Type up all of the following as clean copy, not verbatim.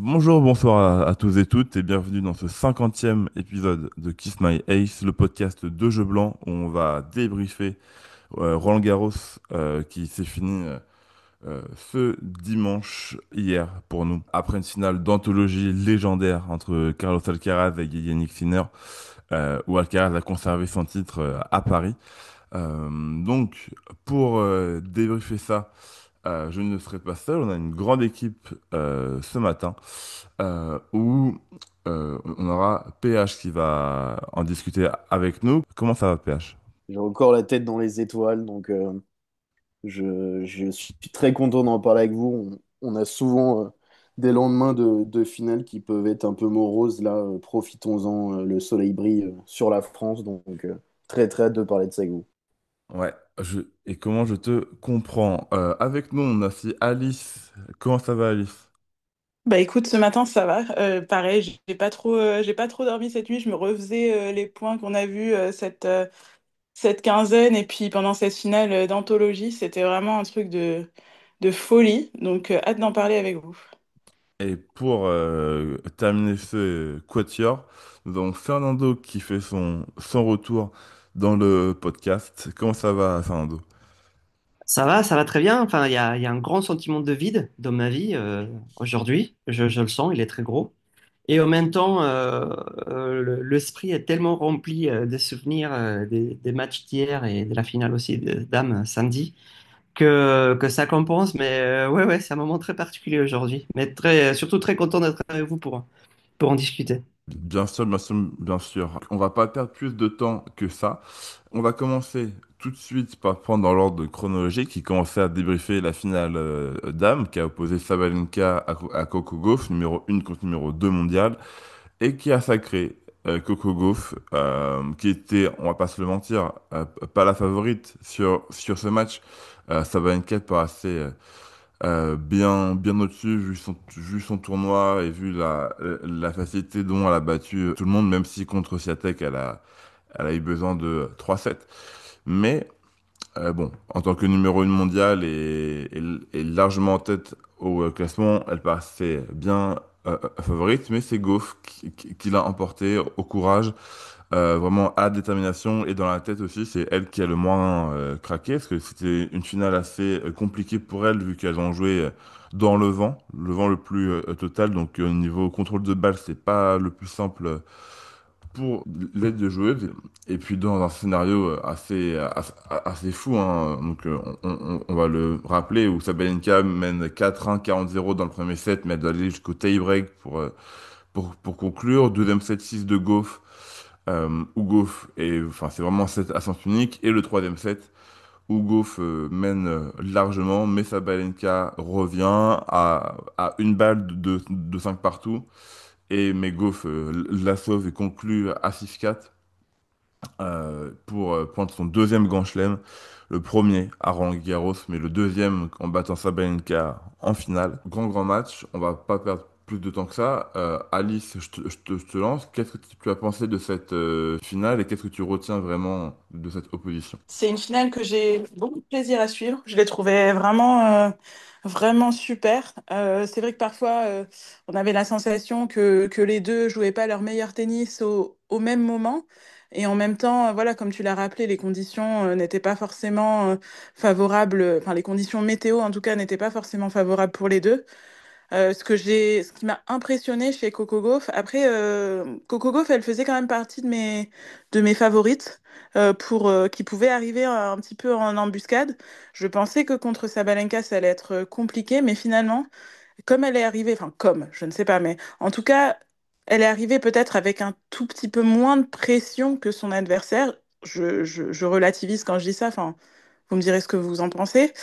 Bonjour, bonsoir à tous et toutes et bienvenue dans ce 50e épisode de Kiss My Ace, le podcast de Jeux Blancs où on va débriefer Roland Garros qui s'est fini ce dimanche hier pour nous après une finale d'anthologie légendaire entre Carlos Alcaraz et Yannick Sinner où Alcaraz a conservé son titre à Paris. Donc pour débriefer ça, je ne serai pas seul, on a une grande équipe ce matin où on aura PH qui va en discuter avec nous. Comment ça va, PH? J'ai encore la tête dans les étoiles, donc je suis très content d'en parler avec vous. On a souvent des lendemains de finale qui peuvent être un peu moroses. Là, profitons-en, le soleil brille sur la France, donc très très hâte de parler de ça avec vous. Ouais, et comment je te comprends? Avec nous, on a aussi Alice. Comment ça va, Alice? Bah écoute, ce matin ça va. Pareil, j'ai pas trop dormi cette nuit. Je me refaisais les points qu'on a vus cette quinzaine et puis pendant cette finale d'anthologie, c'était vraiment un truc de folie. Donc hâte d'en parler avec vous. Et pour terminer ce quatuor, nous avons Fernando qui fait son retour dans le podcast. Comment ça va, Fernando? Ça va très bien. Enfin, il y a un grand sentiment de vide dans ma vie aujourd'hui. Je le sens, il est très gros. Et en même temps, l'esprit est tellement rempli de souvenirs des matchs d'hier et de la finale aussi de dames samedi que ça compense. Mais ouais, c'est un moment très particulier aujourd'hui. Mais surtout très content d'être avec vous pour en discuter. Bien sûr, bien sûr, bien sûr. On va pas perdre plus de temps que ça. On va commencer tout de suite par prendre dans l'ordre chronologique qui commençait à débriefer la finale dames qui a opposé Sabalenka à Coco Gauff, numéro 1 contre numéro 2 mondial, et qui a sacré Coco Gauff, qui était, on va pas se le mentir, pas la favorite sur ce match. Sabalenka paraissait bien au-dessus, vu son tournoi et vu la facilité dont elle a battu tout le monde, même si contre Swiatek, elle a eu besoin de 3-7. Mais bon, en tant que numéro 1 mondial et largement en tête au classement, elle paraissait bien favorite, mais c'est Goff qui l'a emporté au courage, vraiment à la détermination et dans la tête aussi, c'est elle qui a le moins craqué, parce que c'était une finale assez compliquée pour elle, vu qu'elles ont joué dans le vent le plus total, donc au niveau contrôle de balle, c'est pas le plus simple pour l'aide de joueuse. Et puis dans un scénario assez fou, hein, donc on va le rappeler, où Sabalenka mène 4-1, 40-0 dans le premier set, mais elle doit aller jusqu'au tie-break pour conclure. Deuxième set 6 de Goff, où Goff est, enfin c'est vraiment un set à sens unique. Et le troisième set, où Goff mène largement, mais Sabalenka revient à une balle de 5 partout. Et mais Goff la sauve et conclut à 6-4 pour prendre son deuxième grand chelem. Le premier à Roland-Garros, mais le deuxième en battant Sabalenka en finale. Grand match. On va pas perdre plus de temps que ça. Alice, je te lance. Qu'est-ce que tu as pensé de cette finale et qu'est-ce que tu retiens vraiment de cette opposition? C'est une finale que j'ai beaucoup de plaisir à suivre. Je l'ai trouvée vraiment super. C'est vrai que parfois, on avait la sensation que les deux jouaient pas leur meilleur tennis au même moment. Et en même temps, voilà, comme tu l'as rappelé, les conditions n'étaient pas forcément favorables, enfin les conditions météo en tout cas n'étaient pas forcément favorables pour les deux. Ce qui m'a impressionné chez Coco Gauff, après, Coco Gauff, elle faisait quand même partie de mes favorites qui pouvaient arriver un petit peu en embuscade. Je pensais que contre Sabalenka, ça allait être compliqué, mais finalement, comme elle est arrivée, enfin comme, je ne sais pas, mais en tout cas, elle est arrivée peut-être avec un tout petit peu moins de pression que son adversaire. Je relativise quand je dis ça, enfin, vous me direz ce que vous en pensez.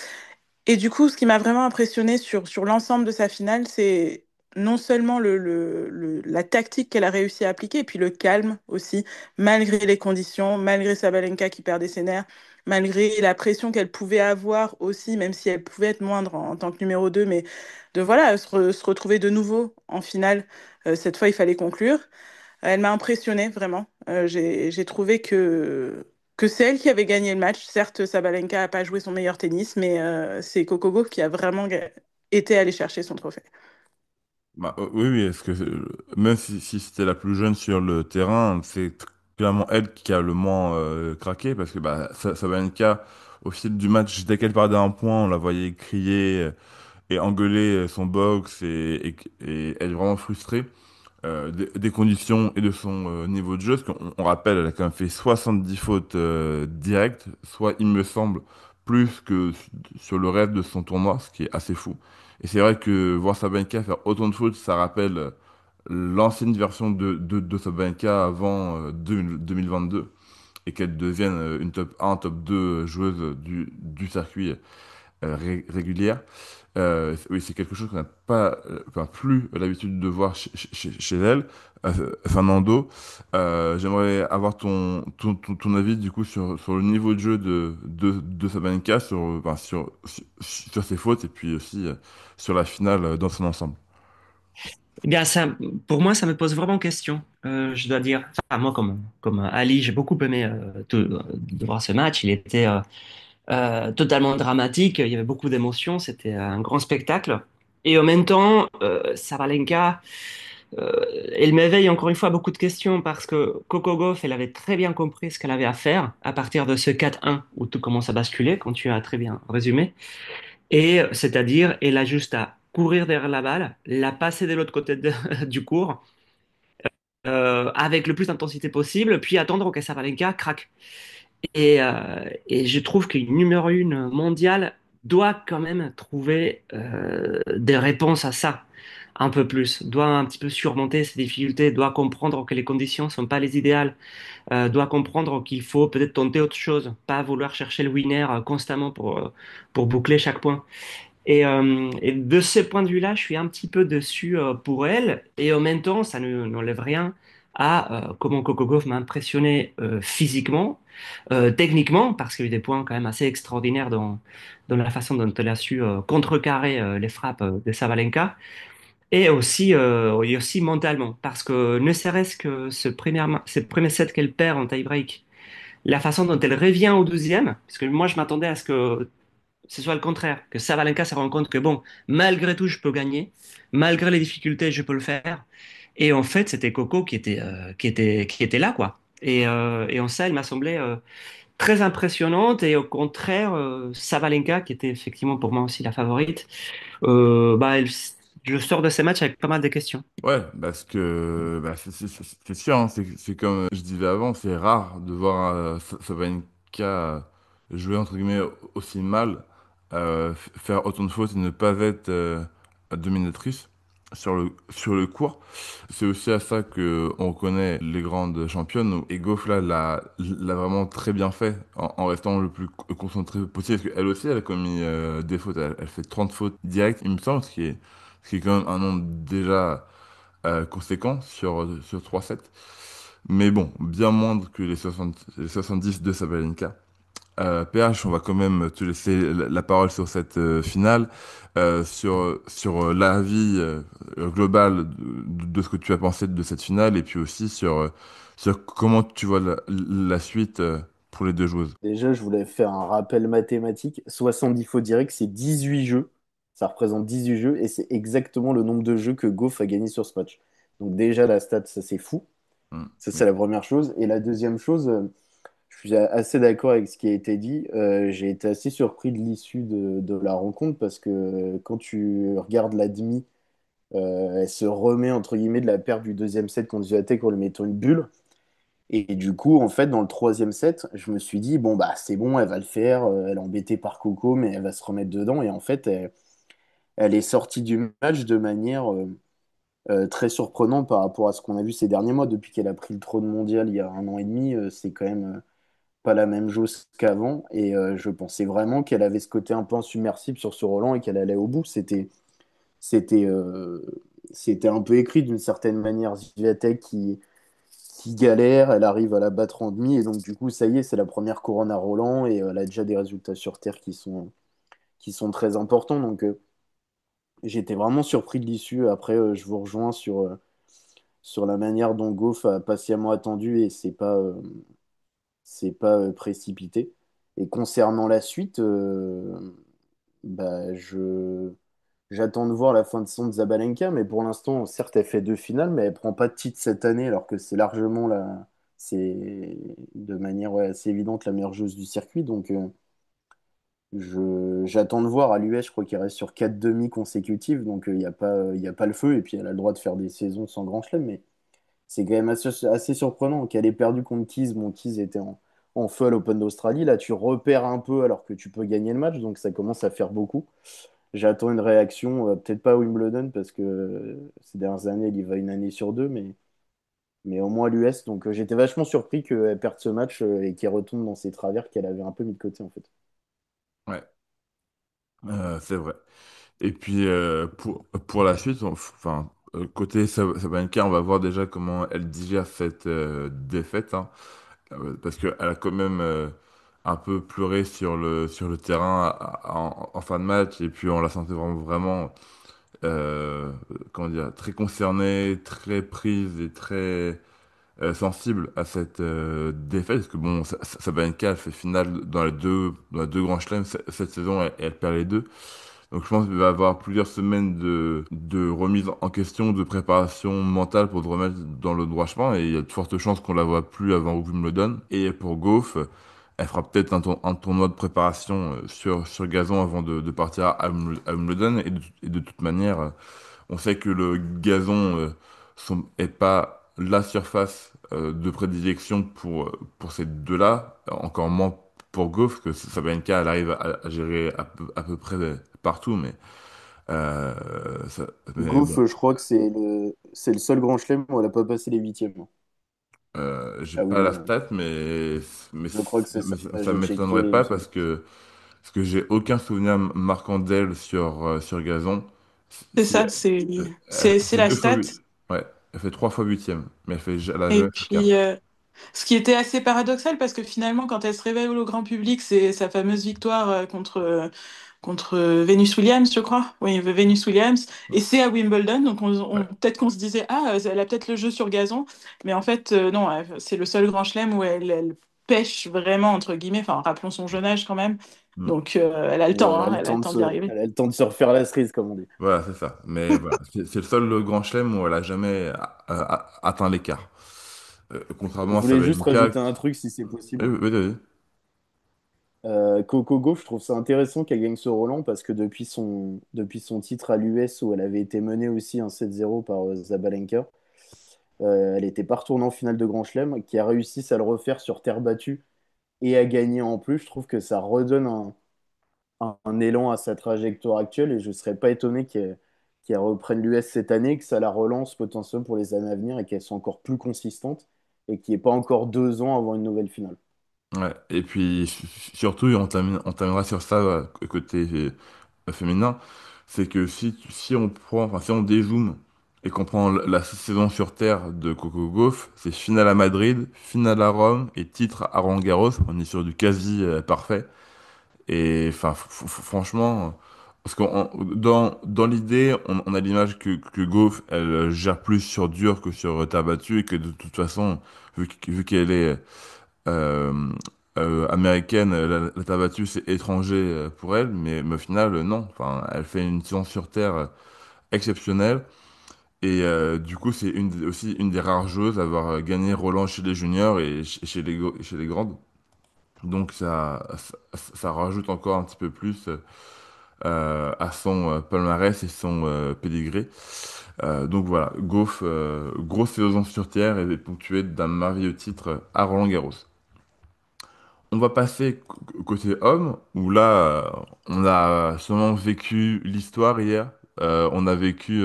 Et du coup, ce qui m'a vraiment impressionné sur l'ensemble de sa finale, c'est non seulement la tactique qu'elle a réussi à appliquer, et puis le calme aussi, malgré les conditions, malgré Sabalenka qui perdait ses nerfs, malgré la pression qu'elle pouvait avoir aussi, même si elle pouvait être moindre en tant que numéro 2, mais de voilà, se retrouver de nouveau en finale. Cette fois, il fallait conclure. Elle m'a impressionnée, vraiment. J'ai trouvé que c'est elle qui avait gagné le match. Certes, Sabalenka n'a pas joué son meilleur tennis, mais c'est Coco Gauff qui a été allé chercher son trophée. Bah, oui, oui, est-ce que même si c'était la plus jeune sur le terrain, c'est clairement elle qui a le moins craqué parce que bah, Sabalenka, au fil du match, dès qu'elle perdait un point, on la voyait crier et engueuler son box et être vraiment frustrée des conditions et de son niveau de jeu. Parce qu'on on rappelle, elle a quand même fait 70 fautes directes, soit il me semble plus que sur le reste de son tournoi, ce qui est assez fou. Et c'est vrai que voir Sabalenka faire autant de fautes, ça rappelle l'ancienne version de Sabalenka avant 2022 et qu'elle devienne une top 1, top 2 joueuse du circuit régulière. Oui, c'est quelque chose qu'on n'a pas, enfin, plus l'habitude de voir chez elle. Fernando, j'aimerais avoir ton avis du coup sur le niveau de jeu de Sabalenka, sur ses fautes et puis aussi sur la finale dans son ensemble. Eh bien, ça, pour moi, ça me pose vraiment question. Je dois dire, enfin, moi, comme Ali, j'ai beaucoup aimé de voir ce match. Il était totalement dramatique. Il y avait beaucoup d'émotions. C'était un grand spectacle. Et en même temps, Sabalenka, elle m'éveille encore une fois beaucoup de questions parce que Coco Gauff, elle avait très bien compris ce qu'elle avait à faire à partir de ce 4-1 où tout commence à basculer, quand tu as très bien résumé. Et c'est-à-dire, elle a juste à courir derrière la balle, la passer de l'autre côté du court avec le plus d'intensité possible, puis attendre que Sabalenka craque. Et je trouve qu'une numéro une mondiale doit quand même trouver des réponses à ça un peu plus, doit un petit peu surmonter ses difficultés, doit comprendre que les conditions sont pas les idéales, doit comprendre qu'il faut peut-être tenter autre chose, pas vouloir chercher le winner constamment pour boucler chaque point. Et de ce point de vue-là, je suis un petit peu dessus pour elle. Et en même temps, ça ne n'enlève rien à comment Coco Gauff m'a impressionné physiquement, techniquement, parce qu'il y a eu des points quand même assez extraordinaires dans la façon dont elle a su contrecarrer les frappes de Sabalenka. Et aussi mentalement, parce que ne serait-ce que ce premier set qu'elle perd en tie-break, la façon dont elle revient au 12e, parce que moi je m'attendais à ce que ce soit le contraire, que Sabalenka se rende compte que bon, malgré tout, je peux gagner, malgré les difficultés, je peux le faire. Et en fait, c'était Coco qui était là, quoi. Et en ça, elle m'a semblé très impressionnante. Et au contraire, Sabalenka, qui était effectivement pour moi aussi la favorite, bah, je sors de ces matchs avec pas mal de questions. Ouais, parce que bah, c'est sûr, hein, c'est comme je disais avant, c'est rare de voir Sabalenka jouer entre guillemets aussi mal, faire autant de fautes et ne pas être dominatrice sur le court. C'est aussi à ça que on reconnaît les grandes championnes. Et Goff là l'a vraiment très bien fait en restant le plus concentré possible. Parce qu'elle aussi, elle a commis des fautes. Elle fait 30 fautes directes, il me semble, ce qui est quand même un nombre déjà conséquent sur 3 sets. Mais bon, bien moindre que les 70 de Sabalenka. PH, on va quand même te laisser la parole sur cette finale, sur l'avis global de ce que tu as pensé de cette finale, et puis aussi sur comment tu vois la suite pour les deux joueuses. Déjà, je voulais faire un rappel mathématique. 70 faux directs, c'est 18 jeux. Ça représente 18 jeux et c'est exactement le nombre de jeux que Goff a gagné sur ce match. Donc déjà, la stat, ça c'est fou. Mm. Ça, c'est Oui. la première chose. Et la deuxième chose, je suis assez d'accord avec ce qui a été dit. J'ai été assez surpris de l'issue de la rencontre parce que quand tu regardes la demi, elle se remet entre guillemets de la perte du deuxième set contre Swiatek en lui mettant une bulle. Et du coup, en fait, dans le troisième set, je me suis dit, bon, bah, c'est bon, elle va le faire. Elle est embêtée par Coco, mais elle va se remettre dedans. Et en fait, elle est sortie du match de manière très surprenante par rapport à ce qu'on a vu ces derniers mois. Depuis qu'elle a pris le trône mondial il y a 1 an et demi, c'est quand même pas la même chose qu'avant. Et je pensais vraiment qu'elle avait ce côté un peu insubmersible sur ce Roland et qu'elle allait au bout. C'était, euh, c'était un peu écrit d'une certaine manière. Swiatek qui galère, elle arrive à la battre en demi, et donc du coup, ça y est, c'est la première couronne à Roland, et elle a déjà des résultats sur Terre qui sont très importants. Donc j'étais vraiment surpris de l'issue. Après, je vous rejoins sur la manière dont Goff a patiemment attendu, et c'est pas précipité. Et concernant la suite, bah, j'attends de voir la fin de saison de Zabalenka, mais pour l'instant, certes, elle fait 2 finales, mais elle prend pas de titre cette année, alors que c'est largement c'est de manière ouais, assez évidente la meilleure joueuse du circuit. Donc, j'attends de voir à l'US, je crois qu'il reste sur 4 demi consécutives, donc il y a pas le feu, et puis elle a le droit de faire des saisons sans grand chelem, mais c'est quand même assez surprenant qu'elle ait perdu contre Keys. Mon Keys était en feu à l'Open d'Australie. Là, tu repères un peu alors que tu peux gagner le match, donc ça commence à faire beaucoup. J'attends une réaction, peut-être pas à Wimbledon, parce que ces dernières années, il y va une année sur deux, mais au moins à l'US. Donc j'étais vachement surpris qu'elle perde ce match et qu'elle retombe dans ses travers qu'elle avait un peu mis de côté, en fait. Ouais, c'est vrai. Et puis pour la suite, enfin, côté Sabalenka, on va voir déjà comment elle digère cette défaite, hein. Parce qu'elle a quand même un peu pleuré sur le terrain en fin de match, et puis on la sentait vraiment, euh, comment dire, très concernée, très prise et très sensible à cette défaite. Parce que bon, Sabalenka, elle fait finale dans les deux grands chelems cette saison, et elle perd les deux. Donc je pense qu'il va y avoir plusieurs semaines de remise en question, de préparation mentale pour se remettre dans le droit chemin, et il y a de fortes chances qu'on la voit plus avant Wimbledon. Et pour Gauff, elle fera peut-être un tournoi de préparation sur gazon avant de partir à Wimbledon. Et de toute manière, on sait que le gazon est pas la surface de prédilection pour ces deux-là, encore moins pour Goff, que Sabalenka, elle arrive à gérer à peu près partout, euh, ça- mais Gauff, bon, je crois que c'est le seul grand chelem où elle n'a pas passé les huitièmes j'ai à pas la Wimbledon. stat, Je crois que c'est ça. Là, ça j'ai checké, m'étonnerait il me pas semble. parce que j'ai aucun souvenir marquant d'elle sur gazon. C'est Si, ça, elle c'est fait la deux fois stat. huit, ouais, elle fait trois fois huitième, mais elle a Et jamais fait quart. puis, ce qui était assez paradoxal, parce que finalement, quand elle se révèle au grand public, c'est sa fameuse victoire contre Venus Williams, je crois. Oui, Venus Williams. Et c'est à Wimbledon. Donc, Ouais. peut-être qu'on se disait, ah, elle a peut-être le jeu sur gazon. Mais en fait, non, c'est le seul grand chelem où elle pêche vraiment, entre guillemets. Enfin, rappelons son jeune âge quand même. Mm. Donc, elle a le Ouais, temps, hein, elle a le temps d'y arriver. elle a le temps de se refaire la cerise, comme on dit. Voilà, c'est ça. Mais voilà, c'est le seul grand chelem où elle a jamais atteint l'écart. Je Contrairement à voulais juste Sabalenka. rajouter un truc, si c'est possible. Oui, oui, oui. Coco Gauff, je trouve ça intéressant qu'elle gagne ce Roland parce que depuis son titre à l'US où elle avait été menée aussi un 7-0 par Zabalenka, elle était pas retournée en finale de Grand Chelem, qui a réussi à le refaire sur terre battue et à gagner en plus. Je trouve que ça redonne un élan à sa trajectoire actuelle et je serais pas étonné qu'elle reprenne l'US cette année, que ça la relance potentiellement pour les années à venir et qu'elle soit encore plus consistante et qu'il n'y ait pas encore 2 ans avant une nouvelle finale. Ouais. Et puis surtout, on terminera sur ça côté féminin, c'est que si on prend, enfin si on dézoome et qu'on prend la saison sur Terre de Coco Gauff, c'est finale à Madrid, finale à Rome et titre à Roland-Garros. On est sur du quasi parfait. Et enfin, franchement, parce que dans l'idée, on a l'image que Goff, elle gère plus sur dur que sur terre battue, et que de toute façon, vu qu'elle est euh, américaine, la terre battue, c'est étranger pour elle, mais au final, non. Enfin, elle fait une saison sur terre exceptionnelle. Et du coup, c'est aussi une des rares joueuses à avoir gagné Roland chez les juniors et chez les grandes. Donc ça rajoute encore un petit peu plus à son palmarès et son pédigré. Donc voilà, Goff, grosse saison sur terre et ponctuée d'un merveilleux titre à Roland-Garros. On va passer côté homme, où là, on a sûrement vécu l'histoire hier. On a vécu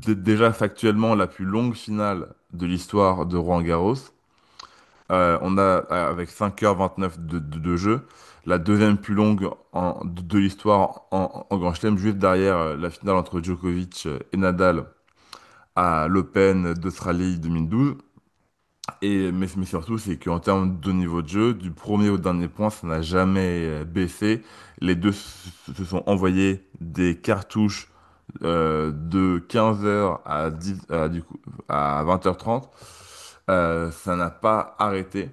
déjà factuellement la plus longue finale de l'histoire de Roland-Garros. On a, avec 5h29 de jeu, la deuxième plus longue de l'histoire en Grand Chelem, juste derrière la finale entre Djokovic et Nadal à l'Open d'Australie 2012. Mais surtout, c'est qu'en termes de niveau de jeu, du premier au dernier point, ça n'a jamais baissé. Les deux se sont envoyés des cartouches de 15h à 20h30. Ça n'a pas arrêté.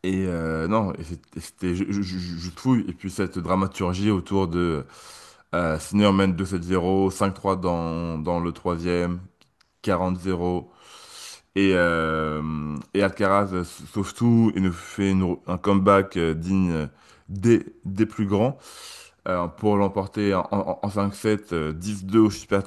Et non, et c'était juste fou. Et puis cette dramaturgie autour de Sinner mène 2-7-0, 5-3 dans le troisième, 40-0. Et Alcaraz sauve tout et nous fait un comeback digne des plus grands pour l'emporter en 5-7, 10-2 au super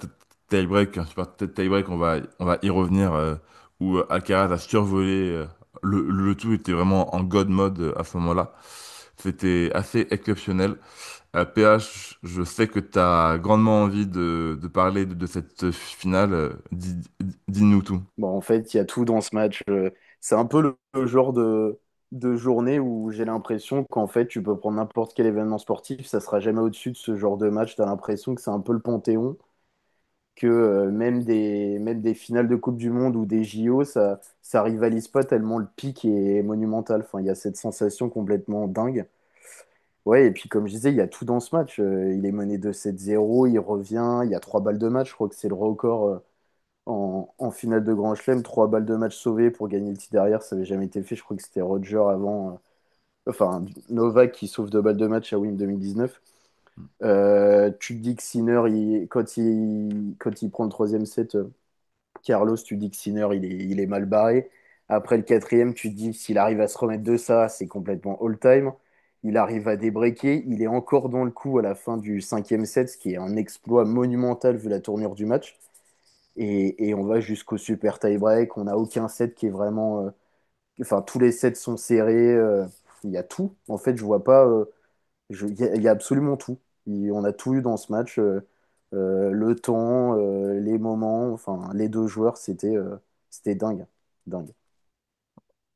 tie-break. Un super tie-break, on va y revenir, où Alcaraz a survolé le tout, était vraiment en God mode à ce moment-là. C'était assez exceptionnel. PH, je sais que tu as grandement envie de parler de cette finale. Dis-nous tout. Bon, en fait, il y a tout dans ce match. C'est un peu le genre de journée où j'ai l'impression qu'en fait, tu peux prendre n'importe quel événement sportif, ça sera jamais au-dessus de ce genre de match. Tu as l'impression que c'est un peu le Panthéon, que même des finales de Coupe du Monde ou des JO, ça rivalise pas tellement le pic est monumental. Enfin, il y a cette sensation complètement dingue. Ouais, et puis comme je disais, il y a tout dans ce match. Il est mené 2-7-0, il revient, il y a 3 balles de match. Je crois que c'est le record en finale de Grand Chelem. 3 balles de match sauvées pour gagner le titre derrière, ça n'avait jamais été fait. Je crois que c'était Roger avant. Enfin, Novak qui sauve 2 balles de match à Wim 2019. Tu te dis que Sinner, quand il prend le troisième set, Carlos, tu dis que Sinner, il est mal barré. Après le quatrième, tu te dis s'il arrive à se remettre de ça, c'est complètement all-time. Il arrive à débreaker. Il est encore dans le coup à la fin du cinquième set, ce qui est un exploit monumental vu la tournure du match. Et on va jusqu'au super tie-break. On n'a aucun set qui est vraiment. Enfin, tous les sets sont serrés. Il y a tout. En fait, je vois pas. Il y a absolument tout. On a tout eu dans ce match. Le temps, les moments, enfin, les deux joueurs, c'était dingue. Dingue.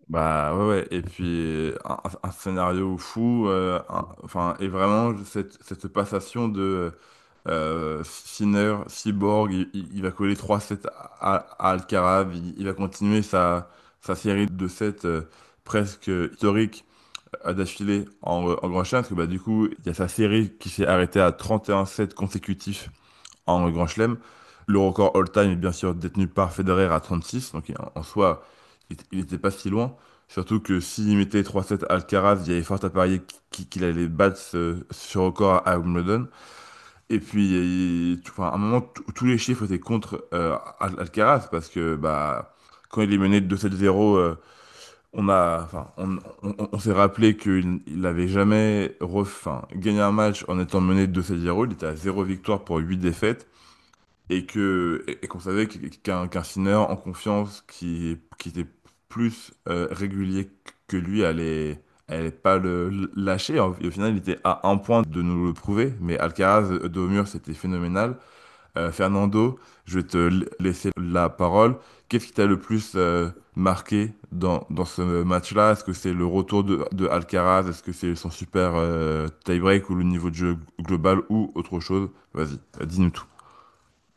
Bah ouais, ouais. Et puis un scénario fou, enfin, et vraiment cette passation de Sinner, Cyborg, il va coller 3 sets à Alcaraz, il va continuer sa série de sets presque historique d'affilée en Grand Chelem, parce que bah, du coup, il y a sa série qui s'est arrêtée à 31 sets consécutifs en Grand Chelem. Le record all-time est bien sûr détenu par Federer à 36, donc en soi, il n'était pas si loin. Surtout que s'il mettait 3-7 à Alcaraz, il y avait fort à parier qu'il allait battre ce record à Wimbledon. Et puis, enfin, à un moment, tous les chiffres étaient contre Alcaraz, parce que bah, quand il est mené de 2-7-0, enfin, on s'est rappelé qu'il n'avait jamais enfin, gagné un match en étant mené de 2-7-0. Il était à 0 victoire pour 8 défaites et qu'on savait qu'un Sinner en confiance qui était plus régulier que lui allait pas le lâcher. Et au final, il était à un point de nous le prouver. Mais Alcaraz dos au mur, c'était phénoménal. Fernando, je vais te laisser la parole. Qu'est-ce qui t'a le plus marqué dans ce match-là? Est-ce que c'est le retour de Alcaraz? Est-ce que c'est son super tie-break ou le niveau de jeu global ou autre chose? Vas-y, dis-nous tout.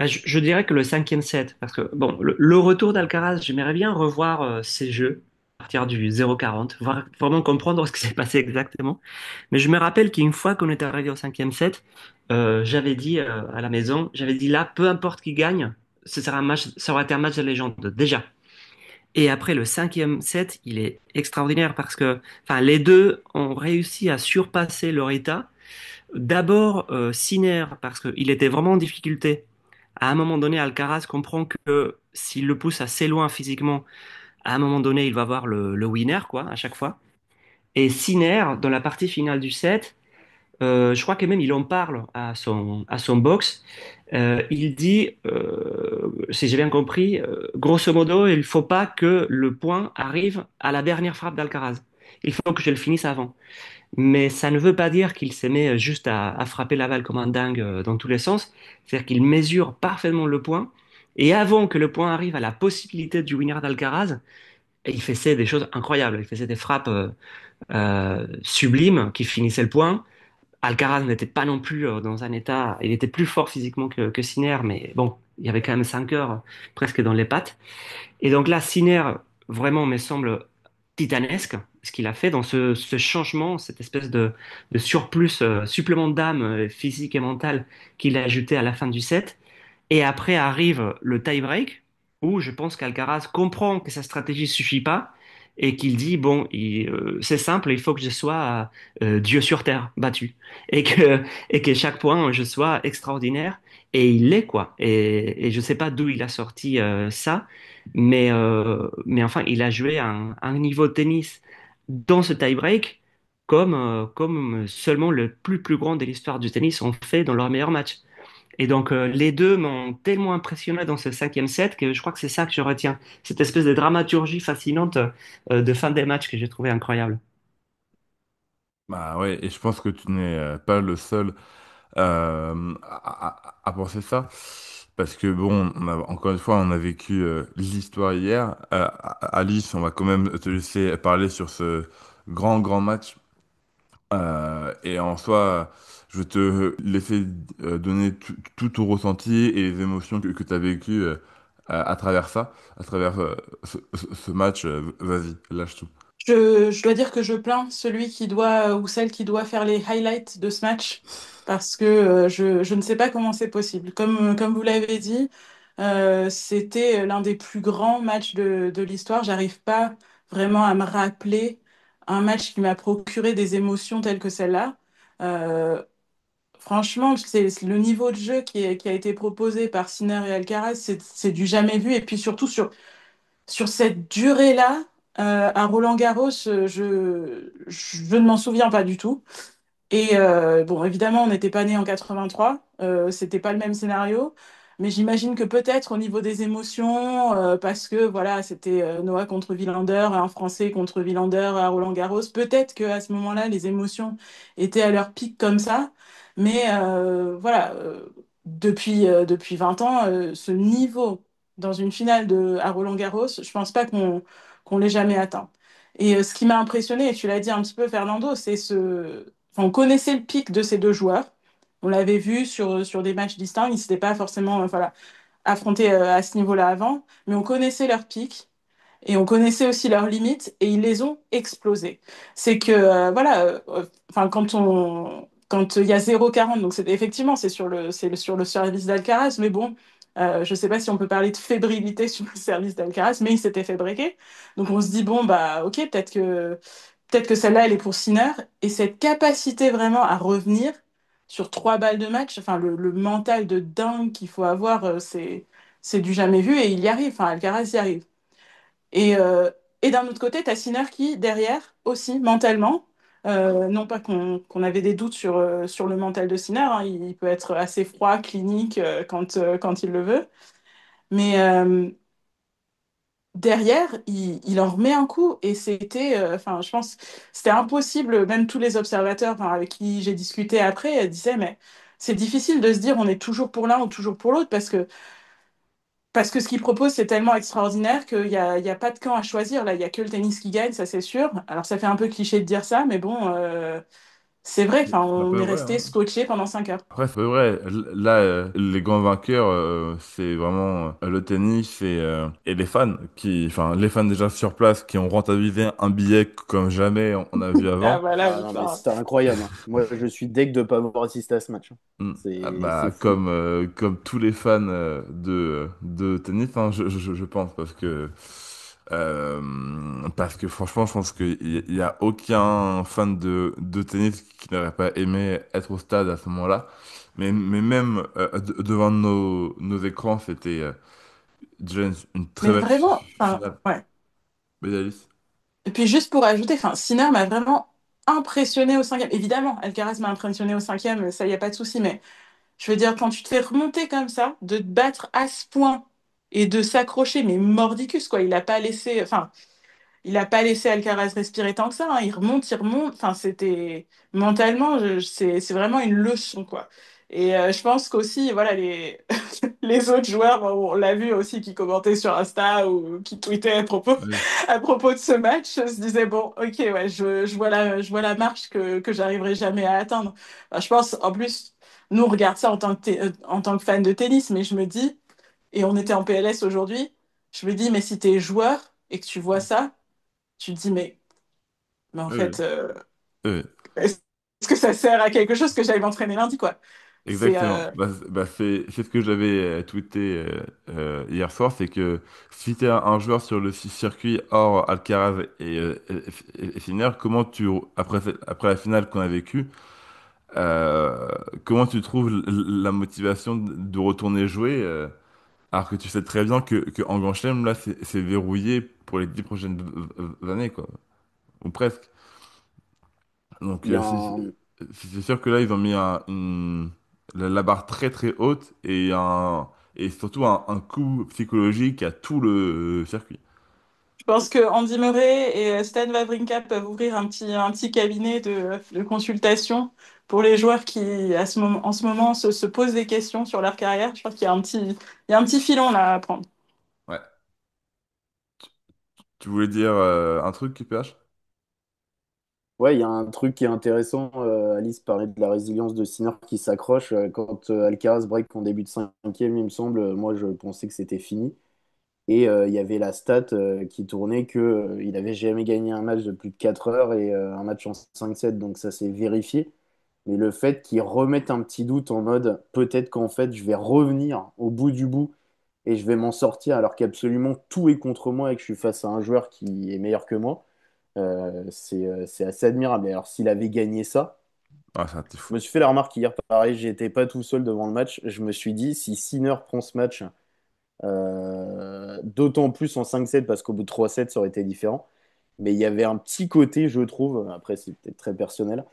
Je dirais que le cinquième set, parce que bon, le retour d'Alcaraz, j'aimerais bien revoir ses jeux à partir du 0-40, voir vraiment comprendre ce qui s'est passé exactement. Mais je me rappelle qu'une fois qu'on était arrivé au cinquième set, j'avais dit à la maison, j'avais dit là, peu importe qui gagne, ce sera un match, ça aura été un match de légende déjà. Et après le cinquième set, il est extraordinaire parce que, enfin, les deux ont réussi à surpasser leur état. D'abord, Sinner, parce qu'il était vraiment en difficulté. À un moment donné, Alcaraz comprend que s'il le pousse assez loin physiquement, à un moment donné, il va avoir le winner, quoi, à chaque fois. Et Sinner, dans la partie finale du set, je crois que même il en parle à son box. Il dit, si j'ai bien compris, grosso modo, il faut pas que le point arrive à la dernière frappe d'Alcaraz. Il faut que je le finisse avant. Mais ça ne veut pas dire qu'il se met juste à frapper la balle comme un dingue dans tous les sens. C'est-à-dire qu'il mesure parfaitement le point. Et avant que le point arrive à la possibilité du winner d'Alcaraz, il faisait des choses incroyables. Il faisait des frappes sublimes qui finissaient le point. Alcaraz n'était pas non plus dans un état. Il était plus fort physiquement que Sinner, mais bon, il y avait quand même 5 heures presque dans les pattes. Et donc là, Sinner, vraiment, me semble titanesque, ce qu'il a fait dans ce changement, cette espèce de surplus, supplément d'âme physique et mentale qu'il a ajouté à la fin du set. Et après arrive le tie-break, où je pense qu'Alcaraz comprend que sa stratégie suffit pas et qu'il dit, bon, c'est simple, il faut que je sois Dieu sur terre, battu, et que chaque point, je sois extraordinaire, et il l'est, quoi. Et je sais pas d'où il a sorti ça, mais enfin, il a joué un niveau de tennis dans ce tie-break comme seulement le plus grand de l'histoire du tennis ont fait dans leur meilleur match. Et donc, les deux m'ont tellement impressionné dans ce cinquième set que je crois que c'est ça que je retiens. Cette espèce de dramaturgie fascinante de fin des matchs que j'ai trouvé incroyable. Bah ouais, et je pense que tu n'es pas le seul à penser ça. Parce que bon, encore une fois, on a vécu l'histoire hier. Alice, on va quand même te laisser parler sur ce grand match. Et en soi, je vais te laisser donner tout ton ressenti et les émotions que tu as vécues à travers ça, à travers ce match. Vas-y, lâche tout. Je dois dire que je plains celui qui doit ou celle qui doit faire les highlights de ce match parce que je ne sais pas comment c'est possible. Comme vous l'avez dit, c'était l'un des plus grands matchs de l'histoire. J'arrive pas vraiment à me rappeler un match qui m'a procuré des émotions telles que celle-là. Euh, Franchement, c'est le niveau de jeu qui a été proposé par Sinner et Alcaraz, c'est du jamais vu. Et puis surtout sur cette durée-là, à Roland-Garros, je ne m'en souviens pas du tout. Et bon, évidemment, on n'était pas né en 83, c'était pas le même scénario, mais j'imagine que peut-être au niveau des émotions, parce que voilà, c'était Noah contre Wilander, un Français contre Wilander à Roland-Garros, peut-être qu'à ce moment-là, les émotions étaient à leur pic comme ça, mais voilà, depuis 20 ans, ce niveau dans une finale à Roland-Garros, je pense pas qu'on l'ait jamais atteint. Et ce qui m'a impressionné, et tu l'as dit un petit peu, Fernando, c'est enfin, on connaissait le pic de ces deux joueurs. On l'avait vu sur des matchs distincts. Ils ne s'étaient pas forcément voilà, affrontés à ce niveau-là avant, mais on connaissait leur pic et on connaissait aussi leurs limites et ils les ont explosées. C'est que, voilà, enfin, quand il y a 0,40, donc effectivement, sur le service d'Alcaraz, mais bon, je ne sais pas si on peut parler de fébrilité sur le service d'Alcaraz, mais il s'était fait breaker. Donc on se dit, bon, bah, ok, peut-être que celle-là, elle est pour Sinner. Et cette capacité vraiment à revenir sur 3 balles de match, enfin, le mental de dingue qu'il faut avoir, c'est du jamais vu et il y arrive. Enfin, Alcaraz y arrive. Et, euh, et d'un autre côté, tu as Sinner qui, derrière, aussi, mentalement, non pas qu'on avait des doutes sur le mental de Sinner, hein, il peut être assez froid, clinique quand il le veut, mais derrière, il en remet un coup et c'était, enfin, je pense, c'était impossible, même tous les observateurs enfin, avec qui j'ai discuté après disaient, mais c'est difficile de se dire on est toujours pour l'un ou toujours pour l'autre parce que ce qu'il propose, c'est tellement extraordinaire qu'il y a pas de camp à choisir. Là, il y a que le tennis qui gagne, ça c'est sûr. Alors ça fait un peu cliché de dire ça, mais bon, c'est vrai. Enfin, C'est un on peu est vrai, resté hein. scotché pendant 5 heures. Après, c'est vrai. Là, les grands vainqueurs, c'est vraiment le tennis et les fans enfin, les fans déjà sur place qui ont rentabilisé un billet comme jamais on a vu Ah avant. voilà, Ah non, mais Victor. c'était incroyable, hein. Moi, je suis deg de ne pas avoir assisté à ce match, hein. Mm. Ah C'est bah, fou. comme tous les fans de tennis, hein, je pense, parce que franchement, je pense qu'il y a aucun fan de tennis qui n'aurait pas aimé être au stade à ce moment-là. Mais même devant nos écrans, c'était déjà une très Mais belle vraiment, enfin, finale. ouais. Mais Alice. Et puis juste pour ajouter, enfin, Sinner m'a vraiment impressionné au cinquième. Évidemment, Alcaraz m'a impressionné au cinquième, ça y a pas de souci, mais je veux dire, quand tu te fais remonter comme ça, de te battre à ce point et de s'accrocher, mais mordicus, quoi. Il a pas laissé Alcaraz respirer tant que ça, hein. Il remonte, il remonte. Enfin, c'était mentalement, c'est vraiment une leçon, quoi. Et je pense qu'aussi, voilà, les autres joueurs, bon, on l'a vu aussi, qui commentaient sur Insta ou qui tweetaient Oui. à propos de ce match, se disaient, bon, ok, ouais, je vois la marche que j'arriverai jamais à atteindre. Enfin, je pense, en plus, nous, on regarde ça en tant que fan de tennis, mais je me dis, et on était en PLS aujourd'hui, je me dis, mais si t'es joueur et que tu vois ça, tu te dis, mais en Oui. fait, Oui. est-ce que ça sert à quelque chose que j'aille m'entraîner lundi, quoi? C'est Exactement. C'est ce que j'avais tweeté hier soir, c'est que si tu es un joueur sur le circuit hors Alcaraz et Sinner, après la finale qu'on a vécue, euh, comment tu trouves la motivation de retourner jouer alors que tu sais très bien que en Grand Chelem, là, c'est verrouillé pour les 10 prochaines années, quoi, ou presque. Donc, Il y a un, c'est sûr que là, ils ont mis la barre très très haute et surtout un coup psychologique à tout le circuit. Je pense que Andy Murray et Stan Wawrinka peuvent ouvrir un petit cabinet de consultation pour les joueurs qui, en ce moment, se posent des questions sur leur carrière. Je pense qu'il y a il y a un petit filon là à prendre. Ouais. Tu voulais dire un truc, PH? Ouais, il y a un truc qui est intéressant. Alice parlait de la résilience de Sinner qui s'accroche. Quand Alcaraz break en début de cinquième, il me semble, moi je pensais que c'était fini. Et il y avait la stat qui tournait que il avait jamais gagné un match de plus de 4 heures et un match en 5-7, donc ça s'est vérifié. Mais le fait qu'il remette un petit doute en mode peut-être qu'en fait je vais revenir au bout du bout et je vais m'en sortir alors qu'absolument tout est contre moi et que je suis face à un joueur qui est meilleur que moi, c'est assez admirable. Et alors s'il avait gagné ça, Ah, ça, t'es je fou. me suis fait la remarque hier, pareil, j'étais pas tout seul devant le match. Je me suis dit, si Sinner prend ce match d'autant plus en 5-7 parce qu'au bout de 3-7, ça aurait été différent. Mais il y avait un petit côté, je trouve, après c'est peut-être très personnel,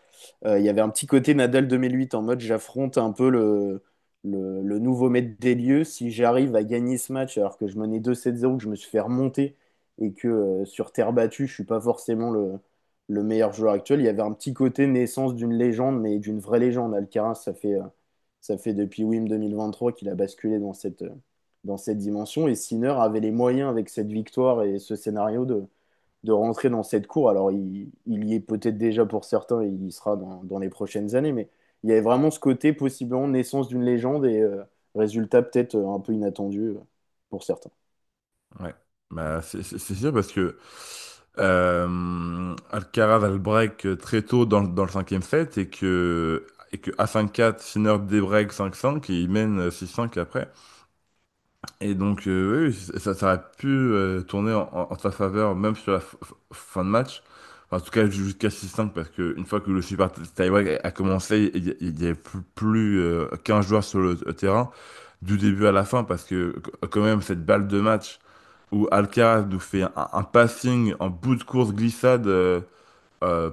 il y avait un petit côté Nadal 2008 en mode j'affronte un peu le nouveau maître des lieux. Si j'arrive à gagner ce match alors que je menais 2-7-0, que je me suis fait remonter et que sur terre battue, je suis pas forcément le meilleur joueur actuel, il y avait un petit côté naissance d'une légende, mais d'une vraie légende. Alcaraz, ça fait depuis WIM 2023 qu'il a basculé dans cette dimension. Et Sinner avait les moyens, avec cette victoire et ce scénario, de rentrer dans cette cour. Alors, il y est peut-être déjà pour certains et il y sera dans les prochaines années, mais il y avait vraiment ce côté, possiblement, naissance d'une légende et résultat peut-être un peu inattendu pour certains. Ouais. C'est sûr parce que Alcaraz a le break très tôt dans le cinquième set et que à 5-4, Sinner débreak 5-5 et il mène 6-5 après. Et donc, oui, ça aurait pu tourner en sa faveur, même sur la fin de match. Enfin, en tout cas, jusqu'à 6-5, parce que une fois que le super tie-break a commencé, il n'y avait plus 15 joueurs sur le terrain, du début à la fin, parce que quand même, cette balle de match où Alcaraz nous fait un passing en bout de course glissade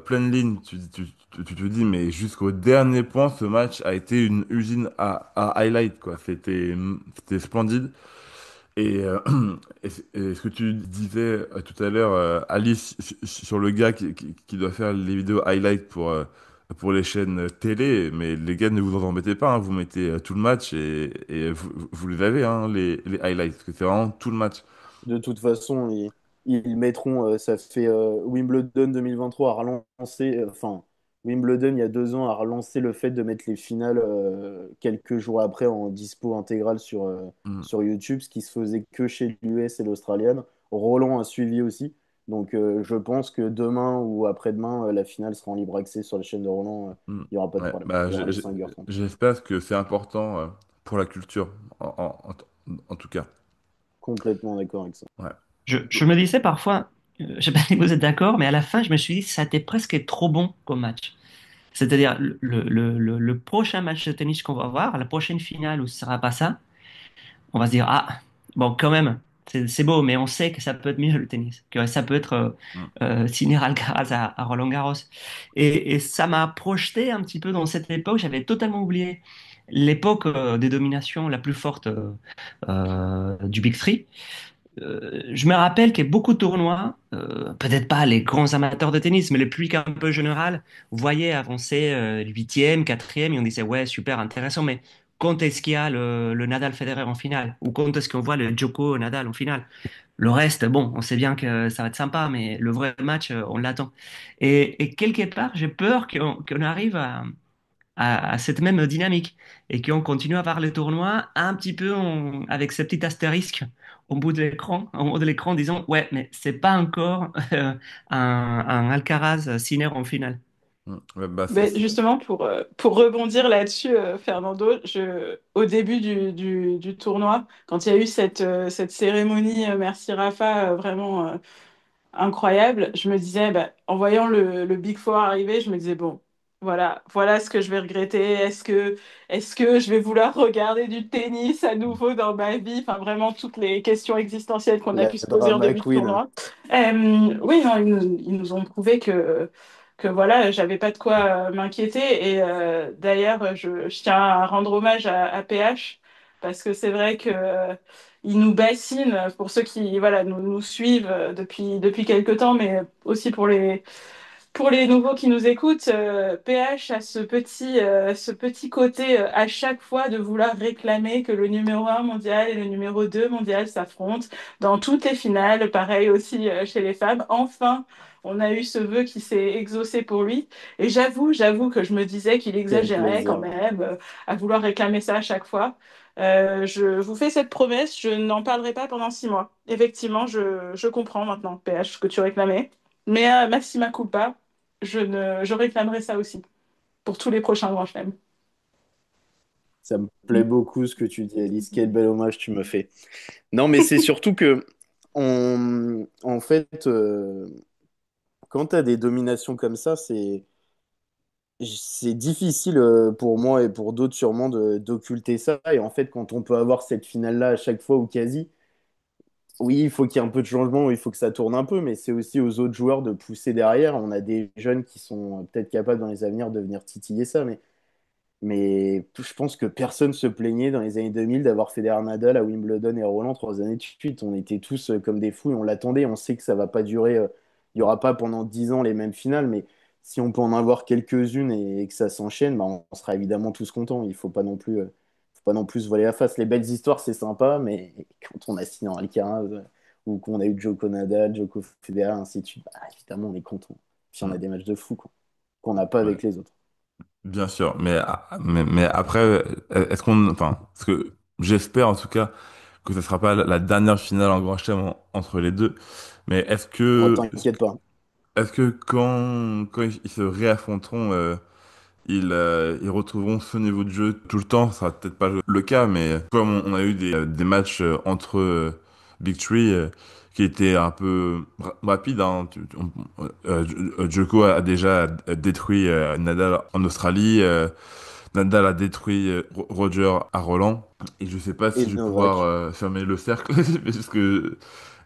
pleine ligne, tu te dis, mais jusqu'au dernier point, ce match a été une usine à highlight, quoi. C'était splendide. Et, et ce que tu disais tout à l'heure, Alice, sur le gars qui doit faire les vidéos highlight pour les chaînes télé, mais les gars, ne vous en embêtez pas, hein, vous mettez tout le match et vous les avez, hein, les highlights, parce que c'est vraiment tout le match. De toute façon, ils mettront, ça fait Wimbledon 2023 a relancé, enfin, Wimbledon il y a 2 ans a relancé le fait de mettre les finales quelques jours après en dispo intégrale Mm. sur YouTube, ce qui se faisait que chez l'US et l'Australienne. Roland a suivi aussi. Donc je pense que demain ou après-demain, la finale sera en libre accès sur la chaîne de Roland. Mm. Il n'y aura pas de Ouais, problème. Vers les 5h30. j'espère que c'est important pour la culture, en tout cas. Complètement d'accord avec ça. Ouais. Je me disais parfois, je sais pas si vous êtes d'accord, mais à la fin, je me suis dit, ça a été presque trop bon comme match. C'est-à-dire, le prochain match de tennis qu'on va voir, la prochaine finale où ce sera pas ça, on va se dire, ah, bon, quand même, c'est beau, mais on sait que ça peut être mieux le tennis, que ça peut être Mm. Sinner Alcaraz à Roland-Garros. Et ça m'a projeté un petit peu dans cette époque, j'avais totalement oublié l'époque des dominations la plus forte du Big Three. Je me rappelle qu'il y a beaucoup de tournois, peut-être pas les grands amateurs de tennis, mais le public un peu général, voyait avancer le huitième, quatrième, et on disait ouais, super intéressant, mais quand est-ce qu'il y a le Nadal-Federer en finale? Ou quand est-ce qu'on voit le Djoko-Nadal en finale? Le reste, bon, on sait bien que ça va être sympa, mais le vrai match, on l'attend. Et quelque part, j'ai peur qu'on arrive à cette même dynamique et qu'on continue à voir les tournois un petit peu avec ce petit astérisque au bout de l'écran, en haut de l'écran, disant ouais, mais c'est pas encore un Alcaraz Sinner en finale. Ouais, bah, Ben, justement, pour rebondir là-dessus, Fernando, au début du tournoi, quand il y a eu cette cérémonie Merci Rafa, vraiment incroyable. Je me disais, bah, en voyant le Big Four arriver, je me disais, bon, voilà ce que je vais regretter. Est-ce que je vais vouloir regarder du tennis à nouveau dans ma vie? Enfin, vraiment toutes les questions existentielles qu'on a La pu se poser en drama début de queen. tournoi. Oui, non, ils nous ont prouvé que voilà, j'avais pas de quoi m'inquiéter. Et d'ailleurs, je tiens à rendre hommage à PH parce que c'est vrai que il nous bassine pour ceux qui voilà, nous suivent depuis quelques temps, mais aussi pour les nouveaux qui nous écoutent. PH a ce petit côté à chaque fois de vouloir réclamer que le numéro 1 mondial et le numéro 2 mondial s'affrontent dans toutes les finales. Pareil aussi chez les femmes. Enfin, on a eu ce vœu qui s'est exaucé pour lui. Et j'avoue que je me disais qu'il Quel exagérait quand plaisir. même à vouloir réclamer ça à chaque fois. Je vous fais cette promesse, je n'en parlerai pas pendant 6 mois. Effectivement, je comprends maintenant, PH, ce que tu réclamais. Mais maxima culpa, je réclamerai ça aussi pour tous les prochains grands chelems. Ça me plaît beaucoup ce que tu dis, Alice. Quel bel hommage tu me fais. Non, mais c'est surtout que, en fait, quand tu as des dominations comme ça, c'est difficile pour moi et pour d'autres sûrement d'occulter ça. Et en fait, quand on peut avoir cette finale-là à chaque fois ou quasi, oui, il faut qu'il y ait un peu de changement, il faut que ça tourne un peu, mais c'est aussi aux autres joueurs de pousser derrière. On a des jeunes qui sont peut-être capables dans les avenirs de venir titiller ça, mais je pense que personne se plaignait dans les années 2000 d'avoir Federer Nadal à Wimbledon et à Roland 3 années de suite. On était tous comme des fous et on l'attendait. On sait que ça va pas durer, il y aura pas pendant 10 ans les mêmes finales, mais si on peut en avoir quelques-unes et que ça s'enchaîne, bah, on sera évidemment tous contents. Il faut pas non plus se voiler la face. Les belles histoires, c'est sympa, mais quand on a signé en Alcaraz ou qu'on a eu Djoko Nadal, Djoko Federer, ainsi de suite, bah, évidemment, on est content. Puis on a Mm. des matchs de fou, quoi, qu'on n'a pas Ouais. avec les autres. Bien sûr, mais après, est-ce qu'on, enfin, parce que j'espère en tout cas que ce sera pas la dernière finale en Grand Chelem entre les deux, mais Oh, t'inquiète pas. est-ce que quand ils se réaffronteront, ils retrouveront ce niveau de jeu tout le temps? Ça sera peut-être pas le cas, mais comme on a eu des matchs entre Big Three qui étaient un peu rapides, hein, Djoko a déjà détruit Nadal en Australie. Nadal a détruit Roger à Roland. Et je sais pas si Et je vais pouvoir Novak. fermer le cercle, parce que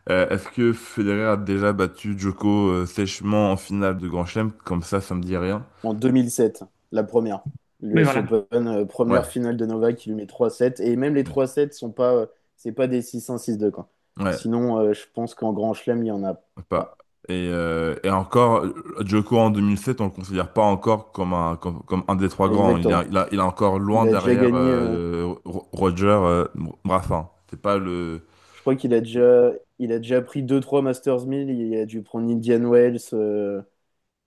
est-ce que Federer a déjà battu Djoko sèchement en finale de Grand Chelem? Comme ça me dit rien. En 2007, la première. Mais L'US voilà. Open, Ouais, première finale de Novak qui lui met 3-7. Et même les 3-7 sont pas, c'est pas des 6-1, 6-2, quoi. ouais, Sinon, je pense qu'en Grand Chelem, il y en a pas. pas. Et encore, Djoko en 2007, on le considère pas encore comme un des trois grands. Exactement. Il est encore Il loin a déjà derrière gagné, Roger, Rafa. C'est pas le. je crois qu'il a déjà pris 2-3 Masters 1000. Il a dû prendre Indian Wells